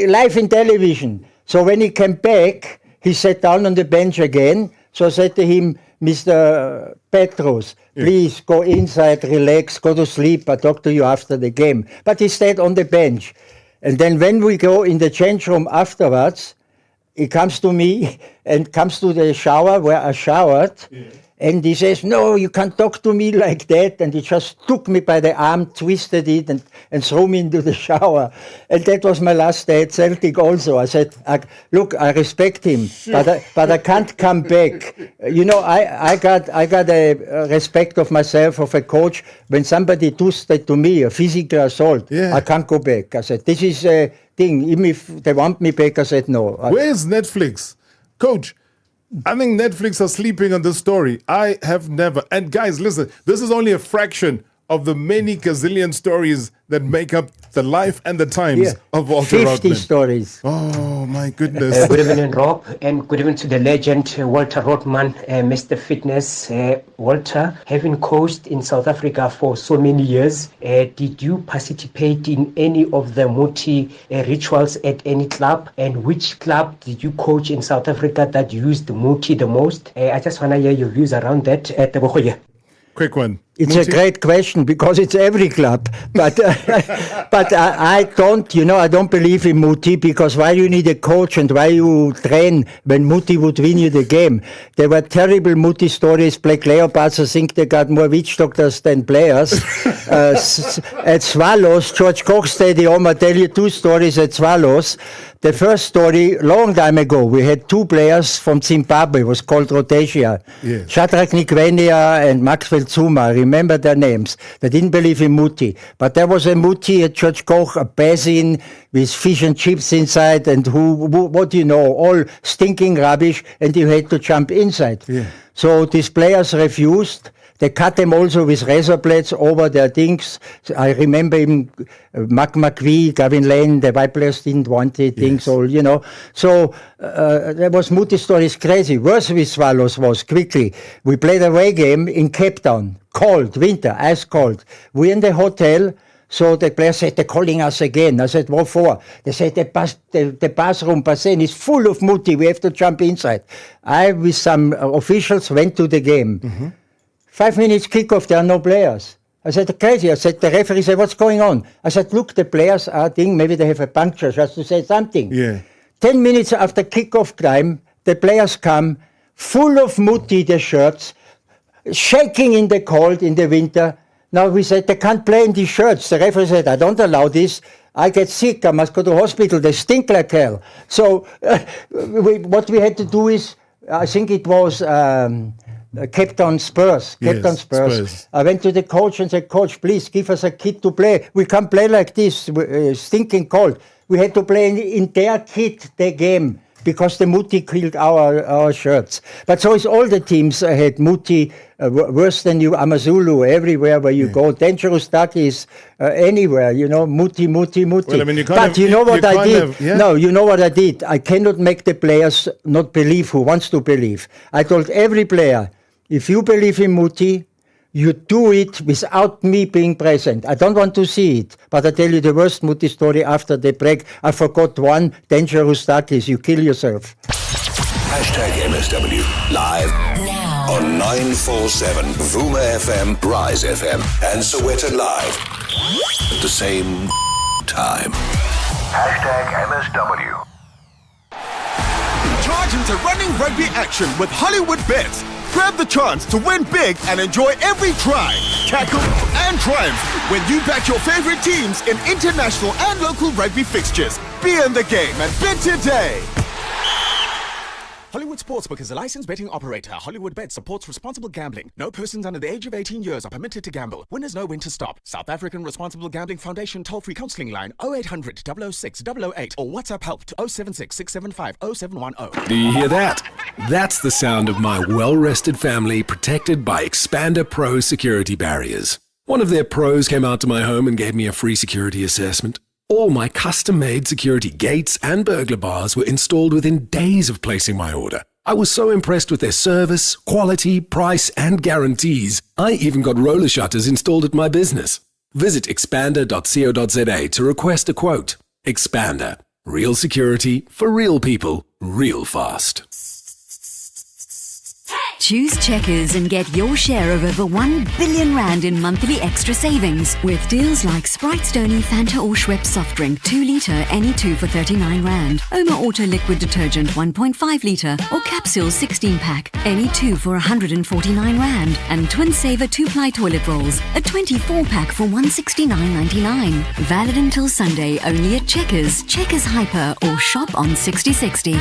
live in television. So when he came back, he sat down on the bench again. So I said to him, Mr. Petros, please go inside, relax, go to sleep. I'll talk to you after the game. But he stayed on the bench. And then when we go in the change room afterwards, he comes to me and comes to the shower where I showered. And he says, no, you can't talk to me like that. And he just took me by the arm, twisted it, and threw me into the shower. And that was my last day at Celtic also. I said, look, I respect him, but I can't come back. You know, I got a respect of myself, of a coach. When somebody does that to me, a physical assault, I can't go back. I said, this is a thing. Even if they want me back, I said, no. Where's Netflix? Coach, I think Netflix are sleeping on this story. I have never. And guys, listen, this is only a fraction of the many gazillion stories that make up the life and the times of Walter 50 Rautmann. stories. Oh, my goodness. Good evening, Rob, and good evening to the legend, Walter Rautmann, Mr. Fitness. Walter, having coached in South Africa for so many years, did you participate in any of the Muti rituals at any club? And which club did you coach in South Africa that used Muti the most? I just want to hear your views around that. Quick one. It's a great question because it's every club, but I don't, I don't believe in Muti, because why you need a coach and why you train when Muti would win you the game? There were terrible Muti stories. Black Leopards, I think they got more witch doctors than players. At Swallows, George Koch Stadium, I tell you 2 stories at Swallows. The first story, long time ago, we had 2 players from Zimbabwe, it was called Rhodesia. Yeah. Shadrach Nikwenia and Maxwell Zuma, remember their names. They didn't believe in Muti. But there was a Muti at George Koch, a basin with fish and chips inside, and what do you know, all stinking rubbish, and you had to jump inside. Yeah. So these players refused. They cut them also with razor blades over their things. I remember even Mark McVie, Gavin Lane, the white players didn't want it, things all, So there was Muti stories crazy. Worse with Swallows was, quickly, we played a away game in Cape Town, cold, winter, ice cold. We in the hotel. So the players said, they're calling us again. I said, what for? They said, the bathroom basin is full of Muti. We have to jump inside. I, with some officials, went to the game. Mm-hmm. 5 minutes kickoff, there are no players. I said, crazy. I said, the referee said, what's going on? I said, look, the players are maybe they have a puncture, just to say something. Yeah. 10 minutes after kickoff time, the players come, full of Muti, the shirts, shaking in the cold, in the winter. Now we said, they can't play in these shirts. The referee said, I don't allow this. I get sick, I must go to hospital, they stink like hell. So what we had to do is, I think it was Cape Town Spurs. Spurs. I went to the coach and said, Coach, please give us a kit to play. We can't play like this, stinking cold. We had to play in their kit, the game, because the Muti killed our shirts. But so is all the teams had Muti, worse than you, Amazulu, everywhere where you go. Dangerous Duckies, anywhere, Muti. Well, I mean, but you know what I did? No, you know what I did? I cannot make the players not believe who wants to believe. I told every player, if you believe in Muti, you do it without me being present. I don't want to see it, but I tell you the worst Muti story after the break. I forgot one, Dangerous Duckies, you kill yourself. #MSW, live now on 947, Vuma FM, Rise FM, and Soweto Live. At the same time. #MSW. Charge into running rugby action with Hollywood Bets. Grab the chance to win big and enjoy every try, tackle, and triumph when you back your favorite teams in international and local rugby fixtures. Be in the game and bet today. Hollywood Sportsbook is a licensed betting operator. Hollywood Bet supports responsible gambling. No persons under the age of 18 years are permitted to gamble. Winners know when to stop. South African Responsible Gambling Foundation toll-free counselling line 0800 006 008 or WhatsApp help to 076 675 0710. Do you hear that? That's the sound of my well-rested family protected by Expander Pro security barriers. One of their pros came out to my home and gave me a free security assessment. All my custom-made security gates and burglar bars were installed within days of placing my order. I was so impressed with their service, quality, price, and guarantees. I even got roller shutters installed at my business. Visit expander.co.za to request a quote. Expander. Real security for real people, real fast. Choose Checkers and get your share of over R1 billion in monthly extra savings with deals like Sprite Stoney Fanta or Schweppes soft drink 2 litre any 2 for R39, Oma Auto liquid detergent 1.5 litre or capsule 16 pack any 2 for R149, and Twin Saver 2-ply toilet rolls a 24 pack for $169.99. Valid until Sunday only at Checkers, Checkers Hyper, or shop on 6060.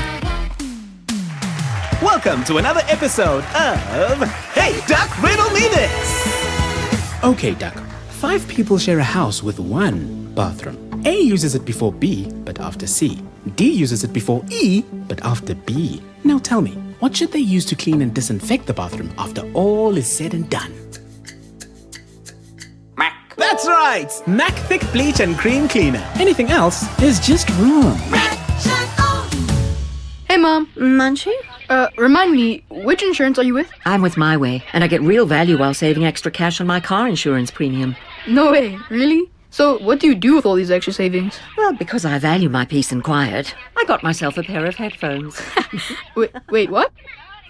Welcome to another episode of Hey Duck, Riddle Me This! Okay, Duck. 5 people share a house with 1 bathroom. A uses it before B, but after C. D uses it before E, but after B. Now tell me, what should they use to clean and disinfect the bathroom after all is said and done? right. MAC Thick Bleach and Cream Cleaner. Anything else is just wrong. Hey, Mom. Manchi? Remind me, which insurance are you with? I'm with My Way, and I get real value while saving extra cash on my car insurance premium. No way. Really? So, what do you do with all these extra savings? Well, because I value my peace and quiet, I got myself a pair of headphones. Wait, what?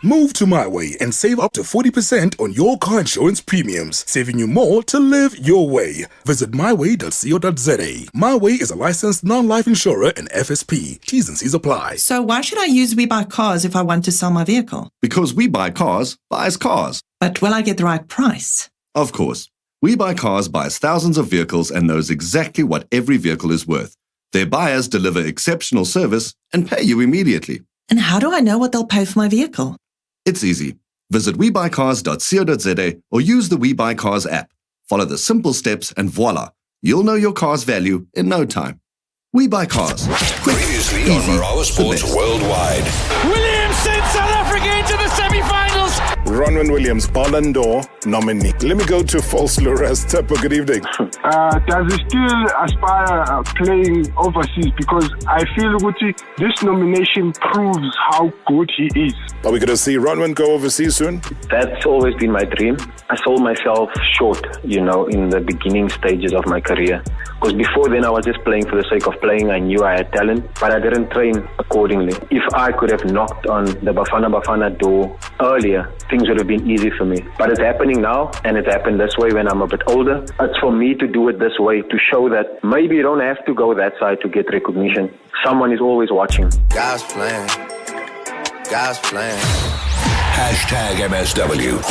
Move to My Way and save up to 40% on your car insurance premiums, saving you more to live your way. Visit myway.co.za. My Way is a licensed non-life insurer and FSP. T's and C's apply. So why should I use We Buy Cars if I want to sell my vehicle? Because We Buy Cars buys cars. But will I get the right price? Of course. We Buy Cars buys thousands of vehicles and knows exactly what every vehicle is worth. Their buyers deliver exceptional service and pay you immediately. And how do I know what they'll pay for my vehicle? It's easy. Visit webuycars.co.za or use the We Buy Cars app. Follow the simple steps and voila, you'll know your car's value in no time. We Buy Cars. Quick, Previously easy, on Marawa Sports Worldwide. Williams sends South Africa into the semi-finals. Ronwen Williams, Ballon d'Or nominee. Let me go to False Lores. Tepo, good evening. Does he still aspire playing overseas? Because I feel this nomination proves how good he is. Are we going to see Ronwen go overseas soon? That's always been my dream. I sold myself short, in the beginning stages of my career. Because before then I was just playing for the sake of playing. I knew I had talent, but I didn't train accordingly. If I could have knocked on the Bafana Bafana door earlier, things would have been easy for me. But it's happening now, and it happened this way when I'm a bit older. It's for me to do it this way to show that maybe you don't have to go that side to get recognition. Someone is always watching. God's plan. God's plan. #MSW.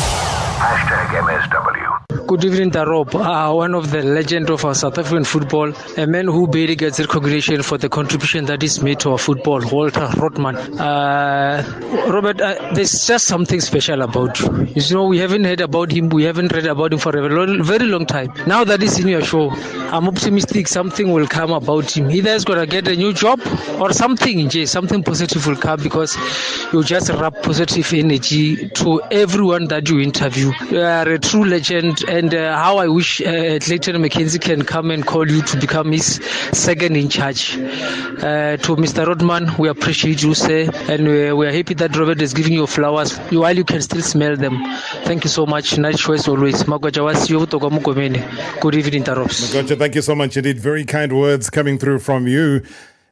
#MSW. Good evening, Darop. One of the legends of our South African football, a man who barely gets recognition for the contribution that is made to our football, Walter Rautmann. Robert, there's just something special about you. We haven't heard about him, we haven't read about him for a very long time. Now that he's in your show, I'm optimistic something will come about him. Either he's going to get a new job or something positive will come, because you just wrap positive energy to everyone that you interview. You are a true legend, and how I wish Clayton McKenzie can come and call you to become his second in charge. To Mr. Rautmann, we appreciate you, sir, and we are happy that Robert is giving you flowers while you can still smell them. Thank you so much. Nice choice always. Good evening, Tarops. Magocha, thank you so much indeed. Very kind words coming through from you.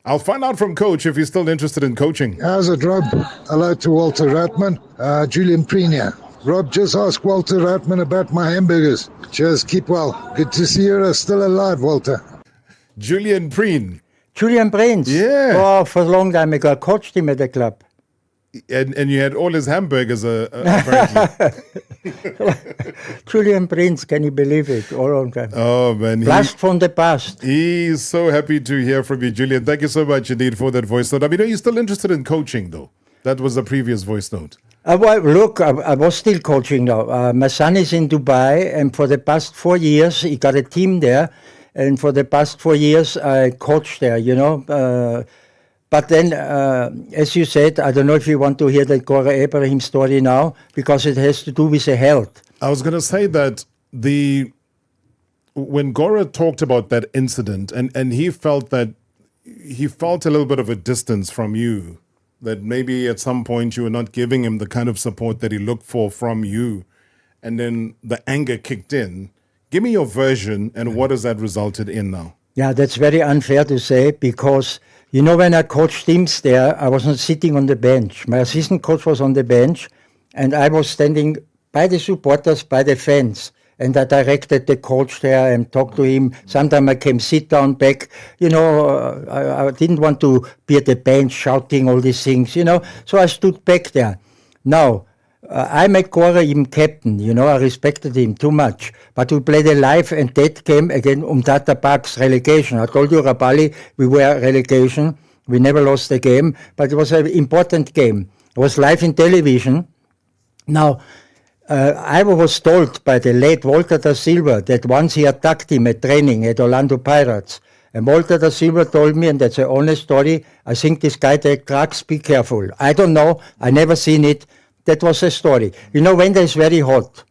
I'll find out from Coach if he's still interested in coaching. How's it, Rob? Hello to Walter Rautmann. Julian Primedia. Rob, just ask Walter Rautmann about my hamburgers. Cheers, keep well. Good to see you're still alive, Walter. Julian Preen. Julian Prince? Yeah. Oh, for a long time ago, I coached him at the club. And you had all his hamburgers, apparently. Julian Prince, can you believe it? All on time. Oh, man. Blast from the past. He's so happy to hear from you, Julian. Thank you so much indeed for that voice note. I mean, are you still interested in coaching, though? That was the previous voice note. Well, look, I was still coaching now. My son is in Dubai, and for the past 4 years, he got a team there. And for the past 4 years, I coached there, But then, as you said, I don't know if you want to hear the Cora Abraham story now, because it has to do with the health. I was going to say that when Gora talked about that incident, and he felt a little bit of a distance from you, that maybe at some point you were not giving him the kind of support that he looked for from you, and then the anger kicked in. Give me your version, and what has that resulted in now? Yeah, that's very unfair to say, because, when I coached teams there, I wasn't sitting on the bench. My assistant coach was on the bench, and I was standing by the supporters, by the fans. And I directed the coach there and talked to him. Sometimes I came sit down back. I didn't want to be at the bench shouting all these things, So I stood back there. Now, I made Cora even captain, I respected him too much. But we played a live and dead game again Umtata Park's relegation. I told you, Rabali, we were relegation. We never lost the game, but it was an important game. It was live in television. Now, I was told by the late Walter da Silva that once he attacked him at training at Orlando Pirates. And Walter da Silva told me, and that's an honest story, I think this guy takes drugs, be careful. I don't know, I never seen it. That was a story. When it's very hot,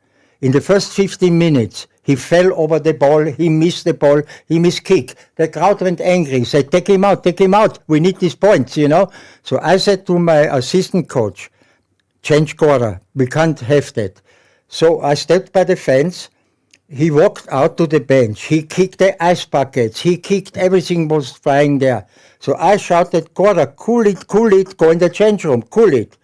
in the first 15 minutes, He fell over the ball. He missed the ball. He missed kick. The crowd went angry. Said, take him out. Take him out. We need these points, you know. So I said to my assistant coach, change quarter. We can't have that. So I stepped by the fence. He walked out to the bench. He kicked the ice buckets. He kicked everything was flying there. So I shouted, quarter, cool it, go in the change room, cool it.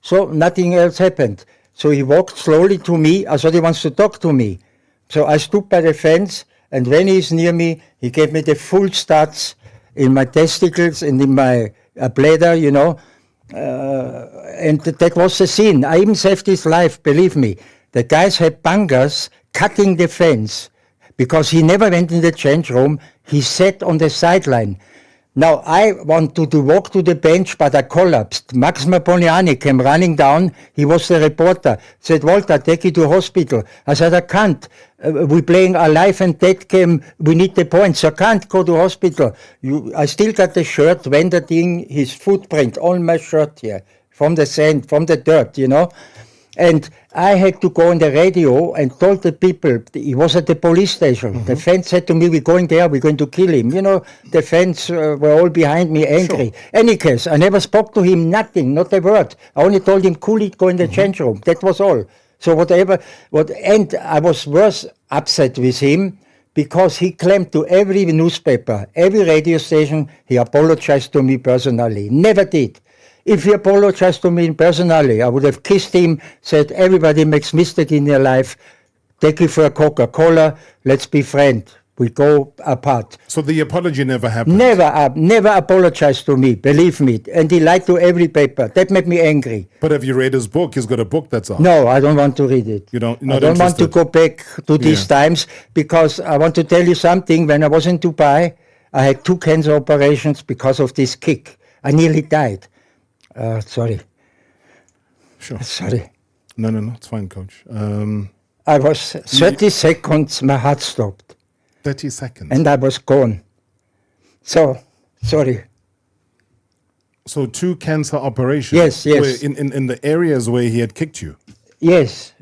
So nothing else happened. So he walked slowly to me. I thought he wants to talk to me. So I stood by the fence, and when he's near me, he gave me the full stats in my testicles and in my bladder, you know. And that was the scene. I even saved his life, believe me. The guys had bangers cutting the fence because he never went in the change room. He sat on the sideline. Now, I wanted to walk to the bench, but I collapsed. Max Maponiani came running down. He was the reporter. Said, Walter, take you to hospital. I said, I can't. We're playing a life and death game. We need the points. I can't go to hospital. I still got the shirt, Wenderting, his footprint on my shirt here, from the sand, from the dirt, you know. And I had to go on the radio and told the people, he was at the police station. Mm-hmm. The fans said to me, we're going there, we're going to kill him. You know, the fans were all behind me, angry. Sure. Any case, I never spoke to him, nothing, not a word. I only told him, cool it, go in the change room. That was all. So and I was worse upset with him because he claimed to every newspaper, every radio station, he apologized to me personally. Never did. If he apologized to me personally, I would have kissed him, said, everybody makes mistake in their life. Take you for a Coca-Cola, let's be friends. We go apart. So the apology never happened? Never apologized to me, believe me. And he lied to every paper. That made me angry. But have you read his book? He's got a book that's out. No, I don't want to read it. I don't want to go back to these times because I want to tell you something. When I was in Dubai, I had 2 cancer operations because of this kick. I nearly died. Sorry. Sure. Sorry. No, it's fine, Coach. I was 30 seconds, my heart stopped. 30 seconds? And I was gone. So, sorry. So 2 cancer operations? Yes. In the areas where he had kicked you? Yes,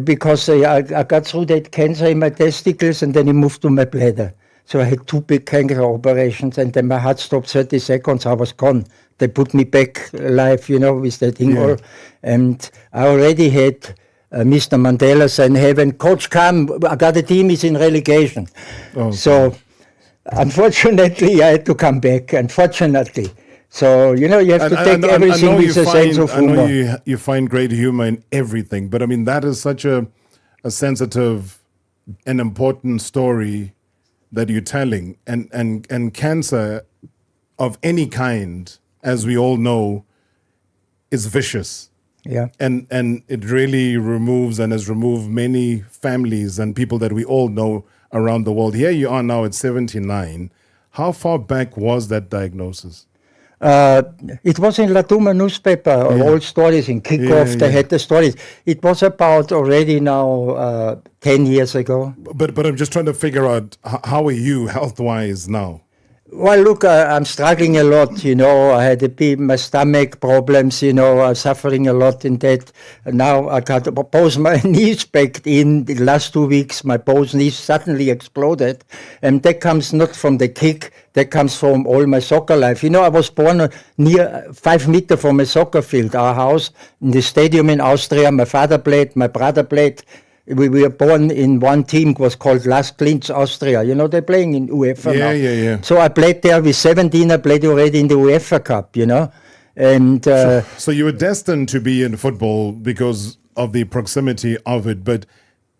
because I got through that cancer in my testicles and then it moved to my bladder. So I had 2 big cancer operations and then my heart stopped 30 seconds, I was gone. They put me back alive, you know, with that thing all. And I already had Mr. Mandela saying, heaven, coach, come, I got a team, is in relegation. Oh, so, unfortunately, I had to come back, unfortunately. So, you know, you have to take everything with a sense of humor. I know you find great humor in everything, but I mean, that is such a sensitive and important story that you're telling. And cancer of any kind, as we all know, is vicious. Yeah. And it really removes and has removed many families and people that we all know around the world. Here you are now at 79. How far back was that diagnosis? It was in Latuma newspaper, all stories in kickoff, they had the stories. It was about already now 10 years ago. But I'm just trying to figure out, how are you health-wise now? Well, look, I'm struggling a lot, you know. I had my stomach problems, you know. I'm suffering a lot in that. Now I got both my knees back in the last 2 weeks. My both knees suddenly exploded. And that comes not from the kick. That comes from all my soccer life. You know, I was born near 5 meters from a soccer field, our house, in the stadium in Austria. My father played, my brother played. We were born in one team, was called Las Klins Austria. You know, they're playing in UEFA now. Yeah. So I played there with 17. I played already in the UEFA Cup, you know. And so you were destined to be in football because of the proximity of it. But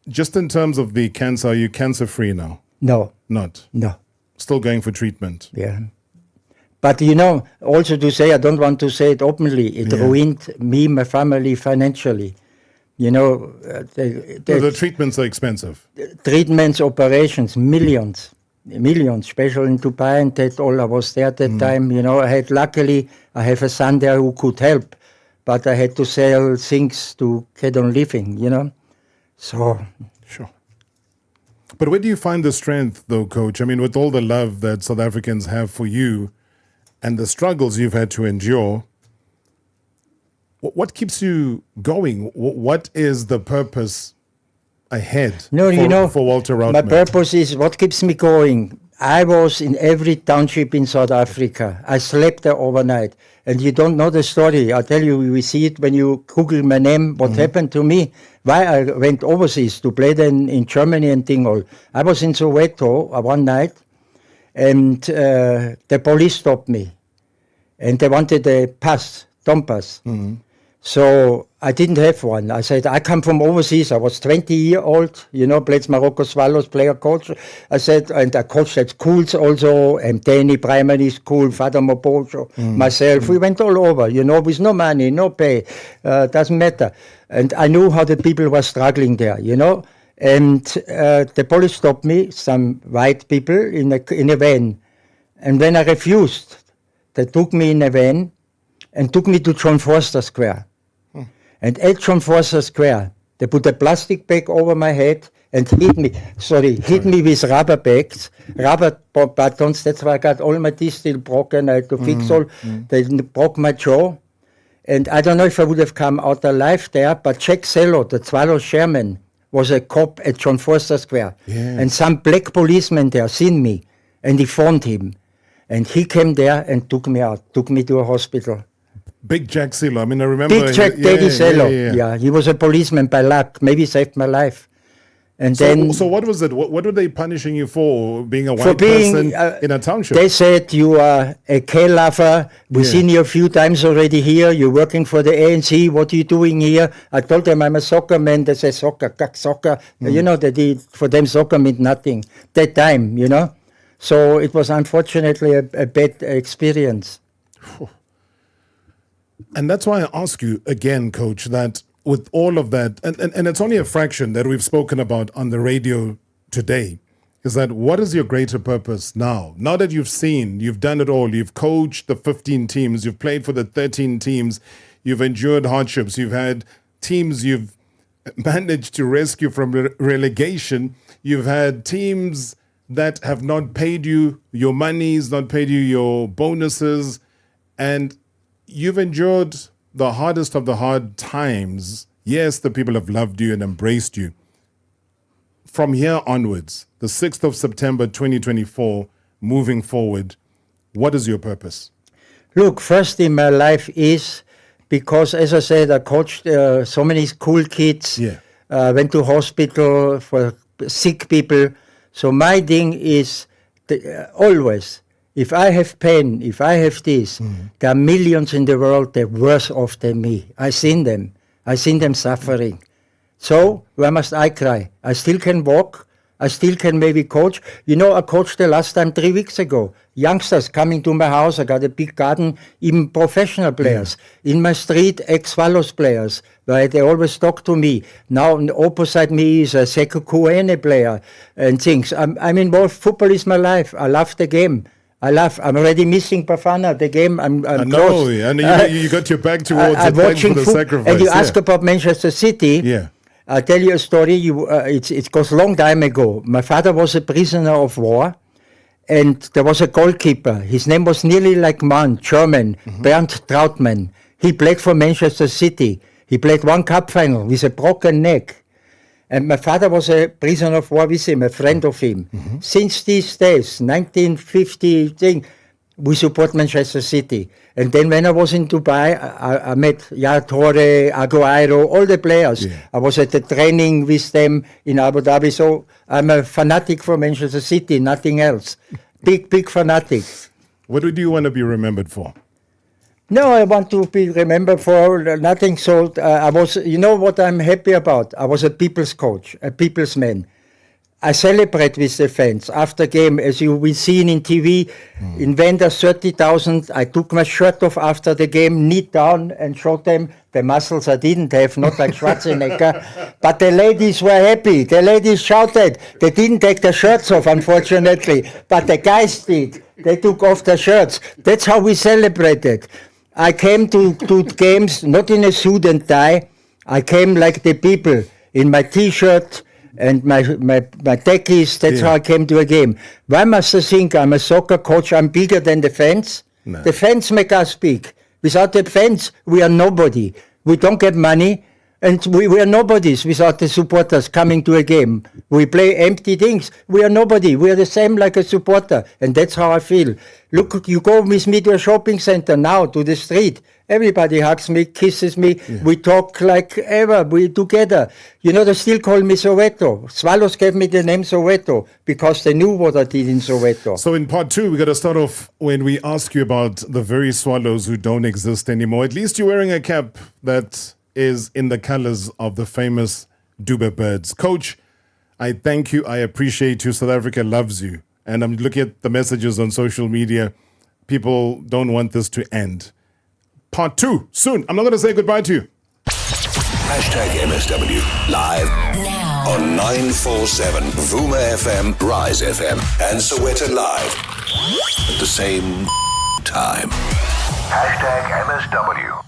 just in terms of the cancer, are you cancer-free now? No. Not? No. Still going for treatment? Yeah. But, you know, also to say, I don't want to say it openly, it ruined me, my family financially. You know, the treatments are expensive. Treatments, operations, millions, especially in Dubai and that all. I was there at that time. You know, luckily, I have a son there who could help, but I had to sell things to get on living, you know. So. Sure. But where do you find the strength, though, Coach? I mean, with all the love that South Africans have for you and the struggles you've had to endure, what keeps you going? What is the purpose ahead for Walter Rautmann? My purpose is what keeps me going. I was in every township in South Africa. I slept there overnight. And you don't know the story. I'll tell you, we see it when you Google my name, what happened to me, why I went overseas to play then in Germany and Dingol. I was in Soweto one night, and the police stopped me. And they wanted a pass, pass. So I didn't have one. I said, I come from overseas. I was 20-year-old, played Morocco Swallows, player coach. I said, and I coached at schools also, Danny Primary School, Father Mopocho, myself. We went all over, with no money, no pay, doesn't matter. And I knew how the people were struggling there, And the police stopped me, some white people, in a van. And when I refused, they took me in a van and took me to John Foster Square. And at John Foster Square, they put a plastic bag over my head and hit me with rubber bags, rubber buttons. That's why I got all my teeth still broken. I had to fix all. They broke my jaw. And I don't know if I would have come out alive there, but Jack Sello, the Swallow chairman, was a cop at John Foster Square. Yeah. And some black policeman there seen me, and he phoned him. And he came there and took me out, took me to a hospital. Big Jack Sello. I mean, I remember. Big Jack Daddy Sello. Yeah, he was a policeman by luck. Maybe saved my life. And so what was it? What were they punishing you for? Being a white person in a township? They said you are a K-lover. We've seen you a few times already here. You're working for the ANC. What are you doing here? I told them I'm a soccer man. They said soccer. They did, for them soccer meant nothing. That time, So it was unfortunately a bad experience. And that's why I ask you again, Coach, that with all of that, and it's only a fraction that we've spoken about on the radio today, is that what is your greater purpose now? Now that you've done it all, you've coached the 15 teams, you've played for the 13 teams, you've endured hardships, you've had teams you've managed to rescue from relegation, you've had teams that have not paid you your monies, not paid you your bonuses, and you've endured the hardest of the hard times. Yes, the people have loved you and embraced you. From here onwards, the 6th of September 2024, moving forward, what is your purpose? Look, first in my life is, because as I said, I coached so many school kids, went to hospital for sick people. So my thing is always, if I have pain, if I have this, there are millions in the world that are worse off than me. I seen them suffering. So why must I cry? I still can walk. I still can maybe coach. I coached the last time 3 weeks ago. Youngsters coming to my house. I got a big garden, even professional players. In my street, ex-Swallows players, where they always talk to me. Now, opposite me is a Sekou Kuene player and things. I'm involved. Football is my life. I love the game. I'm already missing Bafana, the game. I'm close. And you got your back towards the fight for the sacrifice. And you ask about Manchester City. Yeah. I'll tell you a story. It goes a long time ago. My father was a prisoner of war, and there was a goalkeeper. His name was nearly like mine, German, Bernd Rautmann. He played for Manchester City. He played one cup final with a broken neck. And my father was a prisoner of war with him, a friend of him. Since these days, 1950 thing, we support Manchester City. And then when I was in Dubai, I met Torre, Aguero, all the players. Yeah. I was at the training with them in Abu Dhabi. So I'm a fanatic for Manchester City, nothing else. Big fanatic. What do you want to be remembered for? No, I want to be remembered for nothing. So I was, what I'm happy about? I was a people's coach, a people's man. I celebrate with the fans after game, as you will see in TV. In Venda, 30,000. I took my shirt off after the game, knee down, and showed them the muscles I didn't have, not like Schwarzenegger. But the ladies were happy. The ladies shouted. They didn't take their shirts off, unfortunately, but the guys did. They took off their shirts. That's how we celebrated. I came to games not in a suit and tie. I came like the people in my T-shirt and my techies. That's how I came to a game. Why must I think I'm a soccer coach? I'm bigger than the fans? No. The fans make us big. Without the fans, we are nobody. We don't get money. And we were nobodies without the supporters coming to a game. We play empty things. We are nobody. We are the same like a supporter. And that's how I feel. Look, you go with me to a shopping center now, to the street. Everybody hugs me, kisses me. Yeah. We talk like ever. We together. You know, they still call me Soweto. Swallows gave me the name Soweto because they knew what I did in Soweto. So in part 2, we're going to start off when we ask you about the very Swallows who don't exist anymore. At least you're wearing a cap that is in the colors of the famous Dube birds. Coach, I thank you. I appreciate you. South Africa loves you. And I'm looking at the messages on social media. People don't want this to end. Part 2, soon. I'm not going to say goodbye to you. #MSW live now on 947 Vuma FM, Rise FM, and Soweto Live at the same time. #MSW.